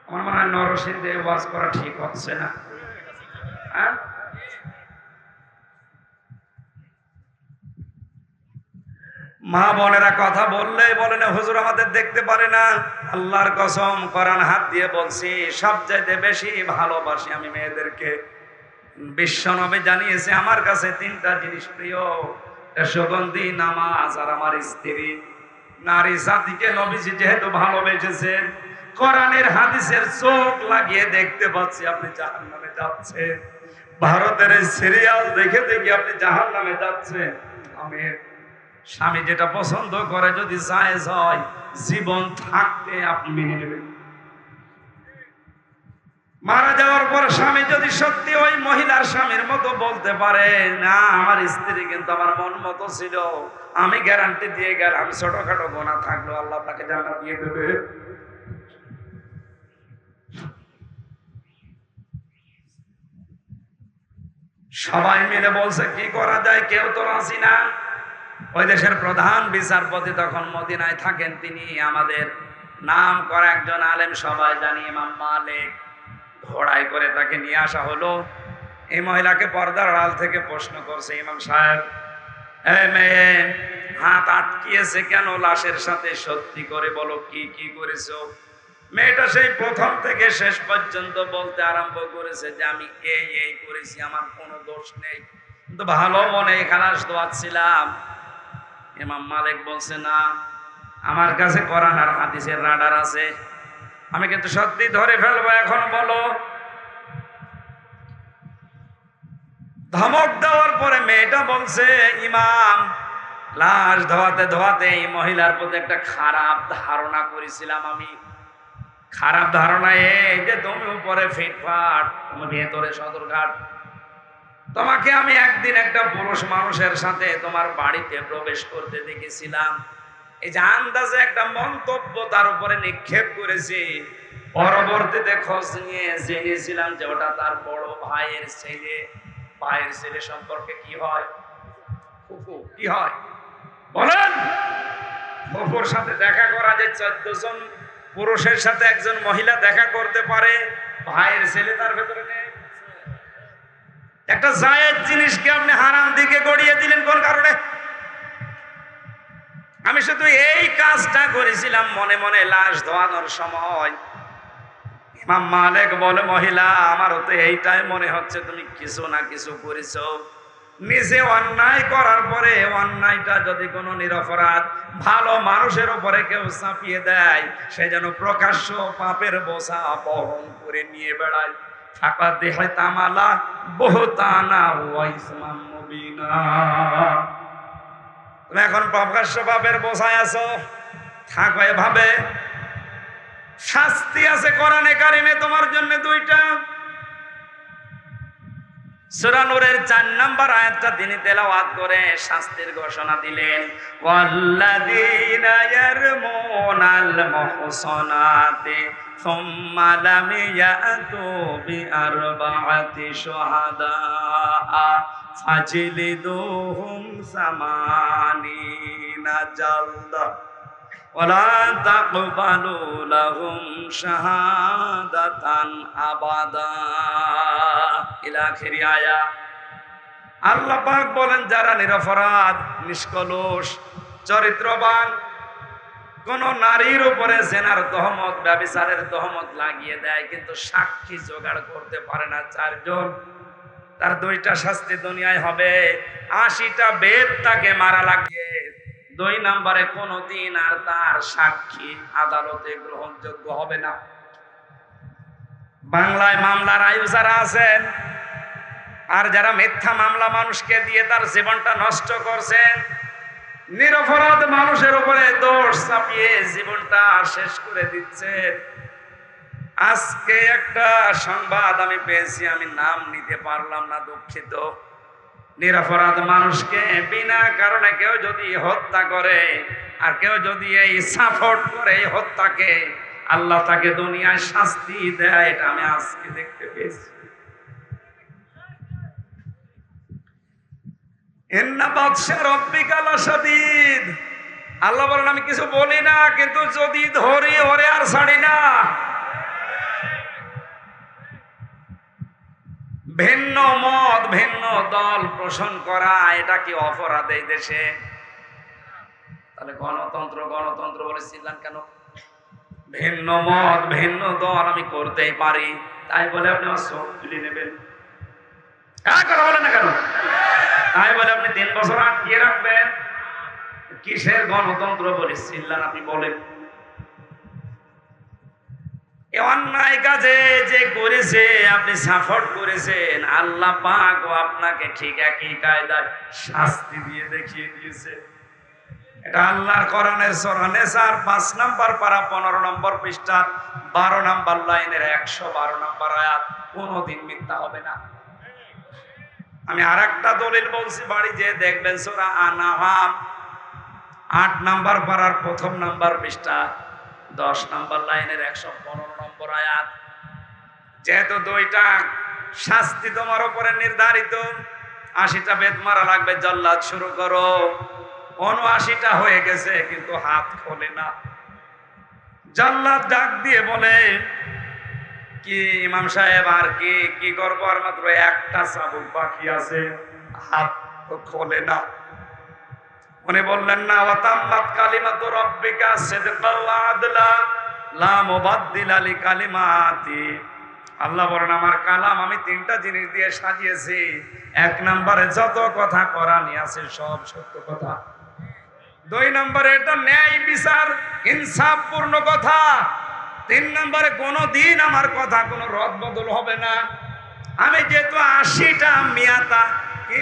আমার মনে হয় নরসিংদে ওয়াজ করা ঠিক হচ্ছে না। মা বোনেরা কথা বললেই বলে না হুজুর আমাদের দেখতে পারে না। আল্লাহর কসম, কোরআন হাত দিয়ে বলছি, সবচাইতে বেশি ভালোবাসি আমি মেয়েদেরকে। বিশ্বনবী জানিয়েছে আমার কাছে 3টা জিনিস প্রিয়, সুগন্ধি, নামাজ আর আমার স্ত্রী। নারী জাতিকে নবীজি যেহেতু ভালোবেসেছেন, কোরআনের হাদিসের চোখ লাগিয়ে দেখতে পাচ্ছি আপনি জাহান্নামে যাচ্ছেন। ভারতের এই সিরিয়াল দেখে দেখে আপনি জাহান্নামে যাচ্ছেন। আমি স্বামী যেটা পছন্দ করে যদি জায়েজ হয় জীবন থাকতে আপনি মেনে নেবেন। মারা যাওয়ার পর স্বামী যদি সত্যি ওই মহিলার স্বামীর মতো বলতে পারে, না আমার স্ত্রী কিন্তু আমার মন মতো ছিল, আমি গ্যারান্টি দিয়ে গেলাম ছোটখাটো গোনা থাকলেও আল্লাহ আপনাকে জান্নাত দিয়ে দেবে। সবাই মিলে বলছে কি করা যায়, কেউ তো রাজি না। ওই দেশের প্রধান বিচারপতি তখন মদিনায় থাকেন, তিনি আমাদের নাম করা একজন আলেম, সবাই জানি ইমাম মালিক। ঘোড়ায় করে তাকে নিয়ে আসা হলো। এই মহিলাকে পর্দার আড়াল থেকে প্রশ্ন করছে, ইমাম সাহেব, এই মেয়ে হাত আটকিয়েছে কেন লাশের সাথে, সত্যি করে বলো কি কি করেছো। মেয়েটা সেই প্রথম থেকে শেষ পর্যন্ত বলতে আরম্ভ করেছে যে আমি এই এই করেছি, আমার কোনো দোষ নেই, কিন্তু ভালো মনে খালাস দোয়াচ্ছিলাম। ইমাম মালিক বলছে, না, আমার কাছে কোরআন আর হাদিসের রাডার আছে, আমি কিন্তু সত্যি ধরে ফেলবো, এখন বলো। ধমক দেওয়ার পরে মেয়েটা বলছে, ইমাম, লাশ ধোয়াতে ধোয়াতে এই মহিলার প্রতি একটা খারাপ ধারণা করেছিলাম আমি। খারাপ ধারণা এই যে তুমি উপরে ফিটফাট, তুমি ভেতরে সদরঘাট। তোমাকে আমি একদিন একটা পুরুষ মানুষের সাথে তোমার বাড়িতে প্রবেশ করতে দেখেছিলাম। এই যে আন্দাজে একটা মন্তব্য তার উপরে নিক্ষেপ করেছি, পরবর্তীতে খোঁজ নিয়ে জেনেছিলাম যে ওটা তার বড় ভাইয়ের ছেলে। ভাইয়ের ছেলে সম্পর্কে কি হয়? ফুফু। কি হয় বলেন? ফুফুর সাথে দেখা করা, যে 14 জন পুরুষের সাথে একজন মহিলা দেখা করতে পারে, ভাইয়ের ছেলে তার ভেতরে নেই। একটা জায়েজ জিনিসকে আপনি হারাম দিকে গড়িয়ে দিলেন কোন কারণে? আমি শুধু এই কাজটা করেছিলাম মনে মনে লাশ ধোয়ানোর সময়। ইমাম মালিক বলে, মহিলা, আমারও তো এইটাই মনে হচ্ছে তুমি কিছু না কিছু করেছো। নিজে অন্যায় করার পরে অন্যায়টা যদি কোনো নিরপরাধ ভালো মানুষের উপরে কেউ চাপিয়ে দেয়, সে যেন প্রকাশ্য পাপের বোঝা বহন করে নিয়ে বেড়ায়। ফাঁকা দেহে তামালা বহুতানা ওয়া ইসমাম মুবিনা। তুমি এখন প্রকাশ্য পাপের বোঝায় আছো, থাকো এভাবে। শাস্তি আছে কোরআনে কারিমে তোমার জন্য দুইটা। সূরা নূরের 4 নম্বর আয়াতটা তিনি তেলাওয়াত করে শাস্তির ঘোষণা দিলেন, ওয়াল্লাযীনা ইয়ারমুনাল মুহসানাতি সুম্মা লাম ইয়াতু বিআরবাআতি শুহাদা ফাজলিদুহুম সামানিনা জালদা ওয়ালা তাকবালু লাহুম শাহাদাতান আবাদা ইলা আখিরি আয়া। আল্লাহ পাক বলেন, যারা নিরপরাধ, নিষ্কলুষ, চরিত্রবান কোন নারীর উপরে জেনার তহমত, ব্যভিচারের তহমত লাগিয়ে দেয়, কিন্তু সাক্ষী জোগাড় করতে পারে না 4 জন, তার 2টা শাস্তি দুনিয়ায় হবে। 80টা বেদ তাকে মারা লাগিয়ে। 2 নম্বরে কোনদিন আর তার সাক্ষী আদালতে গ্রহণযোগ্য হবে না। বাংলায় মামলার আয়ু যারা আছেন আর যারা মিথ্যা মামলা মানুষকে দিয়ে তার জীবনটা নষ্ট করছেন, নিরপরাধ মানুষের উপরে দোষ চাপিয়ে জীবনটা শেষ করে দিচ্ছেন। আজকে একটা সংবাদ আমি পেয়েছি, আমি নাম নিতে পারলাম না, দুঃখিত। নিরপরাধ মানুষকে বিনা কারণে কেউ যদি হত্যা করে আর কেউ যদি এই সাপোর্ট করে এই হত্যাকে, আল্লাহ তাকে দুনিয়ায় শাস্তি দেয়, এটা আমি আজকে দেখতে পেয়েছি। ইন্না বাতশা রাব্বিকা লাশাদীদ। আল্লাহ বলেন, আমি কিছু বলি না, কিন্তু যদি ধরি ওরে আর ছাড়ি না। ভিন্ন মত, ভিন্ন দল পোষণ করা, এটা কি অপরাধ এই দেশে? তাহলে গণতন্ত্র গণতন্ত্র বলেছিলেন কেন? ভিন্ন মত, ভিন্ন দল আমি করতেই পারি, তাই বলে আপনি আমার চোখ তুলে নেবেন? কথা বলেন না কেন? তাই বলে আপনি 3 বছর আটকিয়ে রাখবেন? কিসের গণতন্ত্র বলেছিলেন আপনি বলেন? অন্যায় কাজে যে করেছে, আপনি সাপোর্ট করেছেন, আল্লাহ পাক ও আপনাকে ঠিক একই কায়দায় শাস্তি দিয়ে দেখিয়ে দিয়েছে। এটা আল্লাহর কোরআনের সূরা নিসার 5 নম্বর পারা 15 নম্বর পৃষ্ঠা 12 নম্বর লাইনের 112 নম্বর আয়াত। কোনদিন মিথ্যা হবে না। আমি আরেকটা দলিল বলছি, বাড়ি যে দেখবেন, সূরা আনআম 8 নম্বর পারার 1 নম্বর পৃষ্ঠা 10 নম্বর লাইনের 115 নম্বর আয়াত। যেহেতু 2টা শাস্তি তোমার উপরে নির্ধারিত, 80টা বেত মারা লাগবে, জল্লাদ শুরু করো। 79টা হয়ে গেছে কিন্তু হাত খোলে না। জল্লাদ ডাক দিয়ে বলে, কি ইমাম সাহেব আর কি করবো, আর মাত্র একটা চাবুক বাকি আছে, হাত তো খোলে না। উনি বললেন না, ওয়াতাম্মাত কালিমাতু রাব্বিকা সিদকান ওয়া আদলা লা মুবাদদিলা লিকালিমাতি। আল্লাহ বলেন আমার কালাম আমি 3টা জিনিস দিয়ে সাজিয়েছি। 1 নম্বরে যত কথা কোরআনে আছে সব সত্য কথা। 2 নম্বরে এটা ন্যায় বিচার ইনসাফপূর্ণ কথা। 3 নম্বরে কোনোদিন আমার কথা কোনো রদ বদল হবে না। আমি যেহেতু 80টা মিয়াতা কি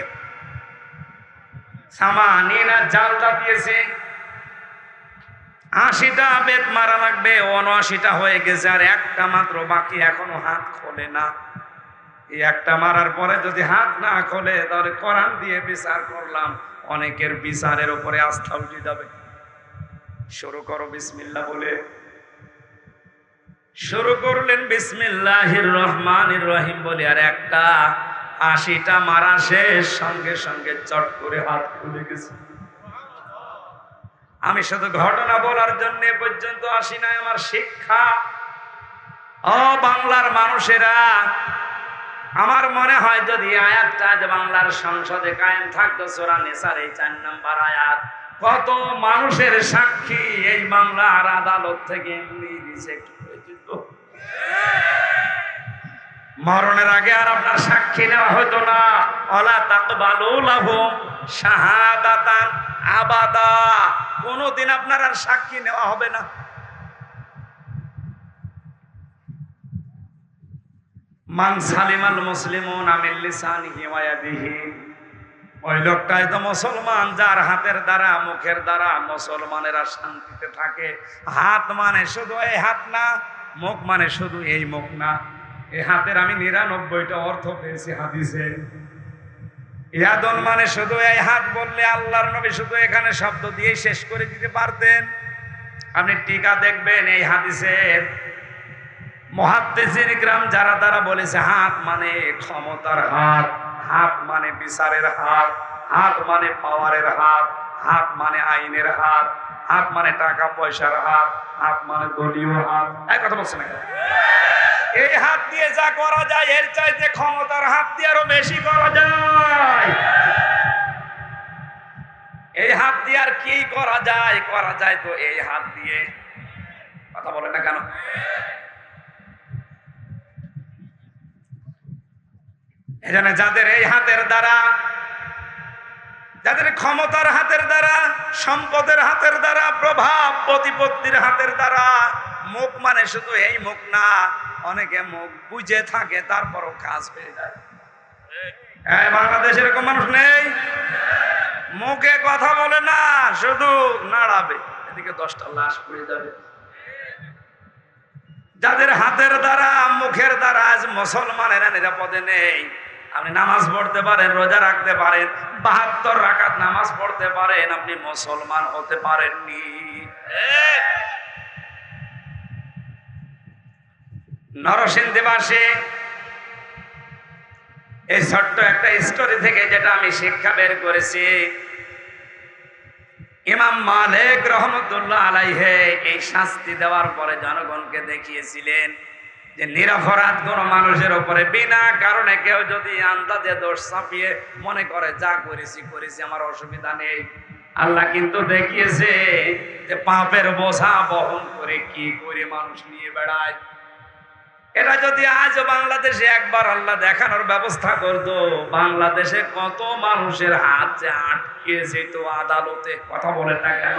সামানিনা জালটা দিয়েছি, 80টা বেত মারা লাগবে, 79টা হয়ে গেছে, আর একটা মাত্র বাকি, এখনো হাত খোলে না। এই একটা মারার পরে যদি হাত না খোলে তাহলে কোরআন দিয়ে বিচার করলাম, অনেকের বিচারের উপরে আস্থা উঠে যাবে। শুরু করো বিসমিল্লাহ বলে। শুরু করলেন বিসমিল্লাহির রহমানির রহিম বলে, আর একটা 80টা মারা শেষ, সঙ্গে সঙ্গে চট করে হাত খুলে গেছে। আমি শুধু ঘটনা বলার জন্য পর্যন্ত আসি নাই, আমার শিক্ষা। ও বাংলার মানুষেরা, আমার মনে হয় যদি আয়াতটা আজ বাংলার সংসদে কায়েম থাকতো, সূরা নিসার এই 4 নম্বর আয়াত, কত মানুষের সাক্ষী এই বাংলার আদালত থেকে এমনি রিজেক্ট হয়ে যেত। মরণের আগে আর আপনার সাক্ষী নেওয়া হতো না। ওয়ালা তাকবালু লাহুম শাহাদাতান আবাদা, কোনদিন আপনার আর সাক্ষী নেওয়া হবে না। মান সালিমাল মুসলিমুনা মিন লিসানিহি ওয়া ইয়াদিহি, ওই লোকটাই তো মুসলমান যার হাতের দ্বারা মুখের দ্বারা মুসলমানেরা শান্তিতে থাকে। হাত মানে শুধু এই হাত না, মুখ মানে শুধু এই মুখ না। এই হাতের আমি 99টা অর্থ পেয়েছি হাদিসে। ইয়াদুন মানে শুধু এই হাত বললে আল্লাহর নবী শুধু এখানে শব্দ দিয়ে শেষ করে দিতে পারতেন। আপনি টিকা দেখবেন এই হাদিসের মুহাদ্দিসিন ইকরাম যারা তারা বলেছে হাত মানে ক্ষমতার হাত, হাত মানে বিচারের হাত, হাত মানে পাওয়ারের হাত, হাত মানে আইনের হাত, হাত মানে টাকা পয়সার হাত, হাত মানে দলীয় হাত। এই কথা বলছেন না? এই হাত দিয়ে যা করা যায় এর চাইতে ক্ষমতার হাত দিয়ে আরো বেশি করা যায়। এই হাত দিয়ে আর কি করা যায়? করা যায় তো এই হাত দিয়ে। কথা বলেন না কেন? এজন্য যাদের এই হাতের দ্বারা, যাদের ক্ষমতার হাতের দ্বারা, সম্পদের হাতের দ্বারা, প্রভাব প্রতিপত্তির হাতের দ্বারা, মুখ মানে শুধু এই মুখ না, অনেকে মুখ বুঝে থাকে তারপরও কাজ পেয়ে যায়। বাংলাদেশে এরকম মানুষ নেই? মুখে কথা বলে না, শুধু নাড়াবে, এদিকে 10টা লাশ পড়ে যাবে। যাদের হাতের দ্বারা মুখের দ্বারা আজ মুসলমানেরা নিরাপদে নেই। আপনি নামাজ পড়তে পারেন, রোজা রাখতে পারেন, 72 রাকাত নামাজ পড়তে পারেন, আপনি মুসলমান হতে পারেননি। নরসিংদীবাসী এই ছোট্ট একটা স্টোরি থেকে যেটা আমি শিক্ষা বের করেছি, ইমাম মালিক রহমতুল্লাহ আলাইহি এই শাস্তি দেওয়ার পরে জনগণকে দেখিয়েছিলেন যে নিরপরাধ কোন মানুষের উপরে বিনা কারণে কেউ যদি আন্দাজে দোষ চাপিয়ে মনে করে যা করেছি করেছি আমার অসুবিধা নেই, আল্লাহ কিন্তু দেখিয়েছে যে পাপের বোঝা বহন করে কি করে মানুষ নিয়ে বেড়ায়। এটা যদি আজ বাংলাদেশে একবার আল্লাহ দেখানোর ব্যবস্থা করতো, বাংলাদেশে কত মানুষের হাত যে আটকে যেত আদালতে। কথা বলেন না কেন?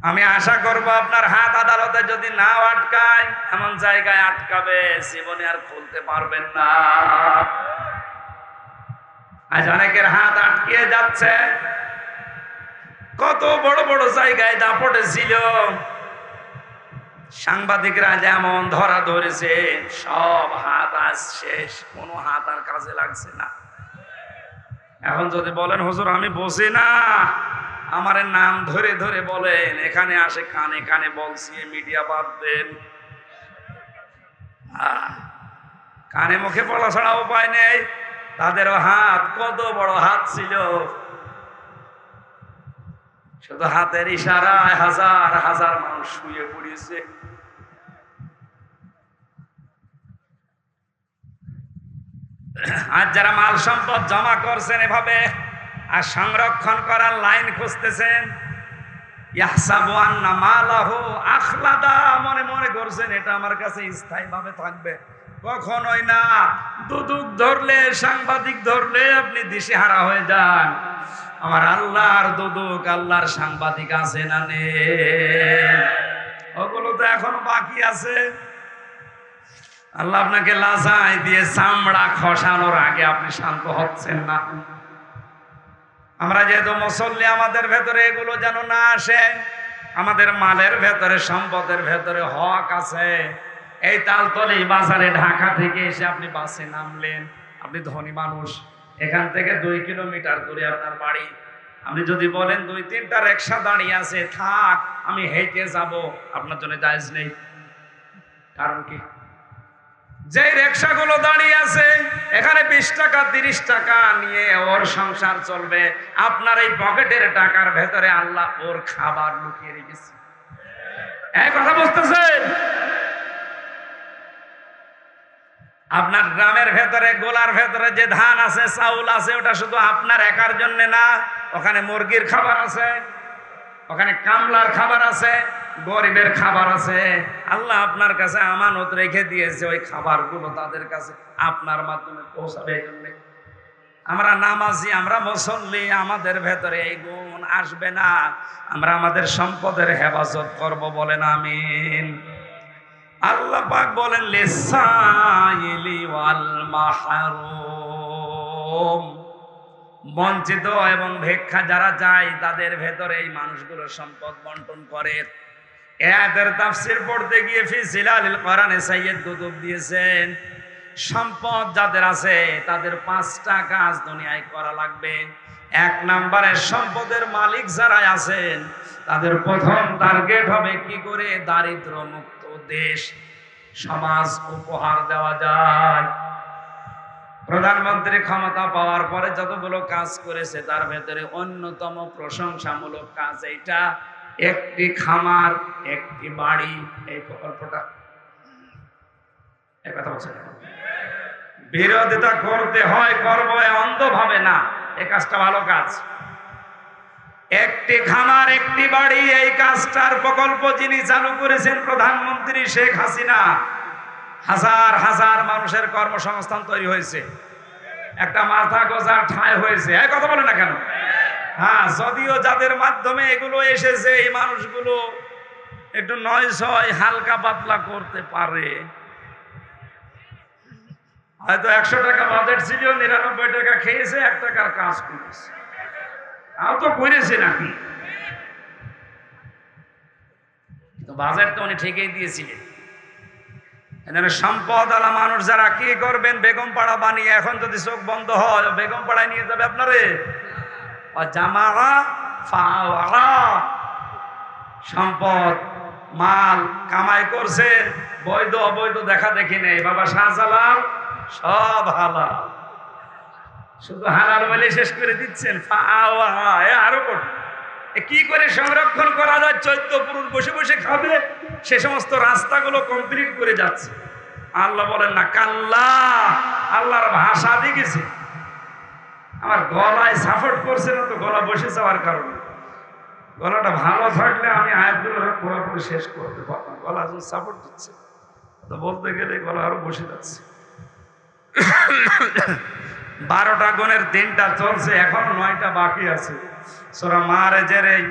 আমি আশা করব আপনার হাত আদালতে যদি না আটকায়, এমন জায়গায় আটকাবে জীবনে আর খুলতে পারবেন না। আজ অনেকের হাত আটকে যাচ্ছে। কত বড় বড় জায়গায় দাপটে ছিল, সাংবাদিকরা যেমন ধরা ধরেছে, সব হাত আজ শেষ, কোনো হাত আর কাজে লাগছে না। এখন যদি বলেন হুজুর আমি বসি না, আমার নাম ধরে ধরে বলেন, এখানে আসে কানে কানে বলছি, মিডিয়া বাদ দেন। কানে মুখে বলা ছাড়া উপায় নেই। তাদেরও হাত কত বড় হাত ছিল, শুধু হাতের ইশারায় হাজার হাজার মানুষ শুয়ে পড়েছে। আর যারা মাল সম্পদ জমা করছেন এভাবে আর সংরক্ষণ করার লাইন খুঁজতেছেন, ইয়াহসাবু আন্না মালাহু আখলাদা, মনে মনে করছেন এটা আমার কাছে স্থায়ীভাবে থাকবে। কখনোই না। দুদুক ধরলে, সাংবাদিক ধরলে আপনি দিশেহারা হয়ে যান। আমার আল্লাহর দুদুক, আল্লাহর সাংবাদিক আছে না নেই? ওগুলো তো এখন বাকি আছে। আল্লাহ আপনাকে লাজায় দিয়ে চামড়া খসানোর আগে আপনি শান্ত হচ্ছেন না। আমরা যেহেতু মুসল্লি, আমাদের ভেতরে এগুলো যেন না আসে। আমাদের মালের ভেতরে, সম্পদের ভেতরে হক আছে। এই তালতলি বাজারে ঢাকা থেকে এসে আপনি বাসে নামলেন, আপনি ধনী মানুষ, এখান থেকে 2 কিলোমিটার দূরে আপনার বাড়ি। আপনি যদি বলেন 2-3টা রিকশা দাঁড়িয়ে আছে, থাক আমি হেঁটে যাব, আপনার জন্য জায়েজ নেই। কারণ কি? যে রিকশাগুলো দাঁড়িয়ে আছে এখানে 20 টাকা 30 টাকা নিয়ে ওর সংসার চলবে, আপনার এই পকেটের টাকার ভেতরে আল্লাহ ওর খাবার লুকিয়ে রেখেছে। এই কথা বুঝতেছেন? আপনার গ্রামের ভেতরে, গোলার ভেতরে যে ধান আছে, চাউল আছে, ওটা শুধু আপনার একার জন্য না। ওখানে মুরগির খাবার আছে, ওখানে কামলার খাবার আছে, গরিবের খাবার আছে। আল্লাহ আপনার কাছে আমানত রেখে দিয়েছে, ওই খাবারগুলো তাদের কাছে আপনার মাধ্যমে পৌঁছাবে। এই জন্য আমরা নামাজি, আমরা মুসল্লি, আমাদের ভেতরে এই গুণ আসবে না। আমরা আমাদের সম্পদের হেফাজত করব, বলেন আমিন। আল্লাহ পাক বলেন লিসাইলি ওয়াল মাহরুম, বঞ্চিত এবং ভিক্ষা যারা যায় তাদের ভেতরে এই মানুষগুলো সম্পদ বন্টন করে। এর তাফসীর পড়তে গিয়ে ফি জিলালিল কোরআনে সাইয়্যিদ কুতুব দিয়েছেন, সম্পদ যাদের আছে তাদের 5টা কাজ দুনিয়ায় করা লাগবে। 1 নম্বরে সম্পদের মালিক যারা আছেন তাদের প্রথম টার্গেট হবে কি করে দারিদ্র মুক্ত দেশ, সমাজ উপহার দেওয়া যায়। প্রধানমন্ত্রী ক্ষমতা পাওয়ার পরে যতগুলো কাজ করেছে তার ভেতরে অন্যতম প্রশংসামূলক কাজ এইটা, একটি খামার, একটি বাড়ি, এই প্রকল্পটা। এই কথা বলছেন, বিরোধিতা করতে হয়, করব অন্ধভাবে না, এই কাজটা ভালো কাজ। একটি খামার, একটি বাড়ি, এই কাজটার প্রকল্প যিনি চালু করেছেন প্রধানমন্ত্রী শেখ হাসিনা। হাজার হাজার মানুষের কর্মসংস্থান তৈরি হয়েছে, একটা মাথা গোঁজার ঠাঁই হয়েছে। এই কথা বলে না কেন? হ্যাঁ, যদিও যাদের মাধ্যমে এগুলো এসেছে এই মানুষগুলো একটু নয় ছয় হালকা পাতলা করতে পারে। হয়তো 100 টাকা বাজেট ছিল, 99 টাকা খেয়েছে, 1 টাকার কাজ করেছে। তাও তো করেছে নাকি? বাজেট তো উনি ঠিকই দিয়েছিলেন। সম্পদ আলা মানুষ যারা কি করবেন, বেগম পাড়া বানিয়ে এখন যদি চোখ বন্ধ হয় বেগম পাড়ায় নিয়ে যাবে আপনারে। সম্পদ মাল কামাই করছেন, বৈধ অবৈধ দেখা দেখি নেই। বাবা শাহজালাল সব হালাল, শুধু হালাল বলে শেষ করে দিচ্ছেন। আরো কি করে সংরক্ষণ করা যায়? 14 পুরুষ বসে বসে খাবে, সে সমস্ত রাস্তাগুলো কমপ্লিট করে যাচ্ছে। আল্লাহ বলেন না কাল্লা, আল্লাহর ভাষা দিয়ে গেছে। আমার গলায় সাপোর্ট করছে না তো, গলা বসে যাওয়ার কারণে। গলাটা ভালো থাকলে আমি আয়াতগুলো পুরোপুরি শেষ করতে পারতাম, গলা এখন সাপোর্ট দিচ্ছে তো বলতে গেলে গলা আরো বসে যাচ্ছে। 12টা গুণের 3টা চলছে, এখন 9টা বাকি আছে। সূরা মারেজের এই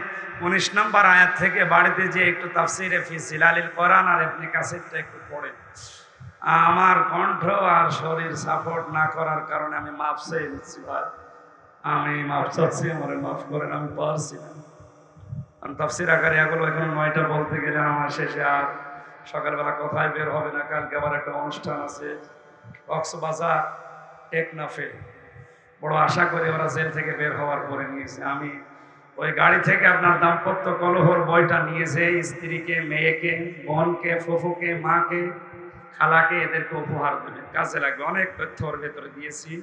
19 নম্বর আয়াত থেকে বাড়িতে যে একটু তাফসীরে ফি জিলালিল কোরআন আর ইবনে কাসিরটা একটু পড়েন। আমার কণ্ঠ আর শরীর সাপোর্ট না করার কারণে আমি মাফ চেয়ে নিচ্ছি ভাই, আমি মাফ চাচ্ছি, আমারে মাফ করেন, আমি পারছি না। কারণ তাফসীর আকারে এগুলো এখন 9টা বলতে গেলে আমার শেষে আর সকালবেলা কোথায় বের হবে না। কালকে আবার একটা অনুষ্ঠান আছে কক্সবাজার টেকনাফে, বড় আশা করে ওরা জেল থেকে বের হওয়ার পরে নিয়েছে। আমি ওই গাড়ি থেকে আপনার দাম্পত্য কলহর বইটা নিয়েছে, স্ত্রীকে, মেয়েকে, বোনকে, ফুফুকে, মাকে খালাকে এদেরকে উপহার দেবেন, কাজে লাগবে। অনেক তথ্য ওর ভেতরে দিয়েছি।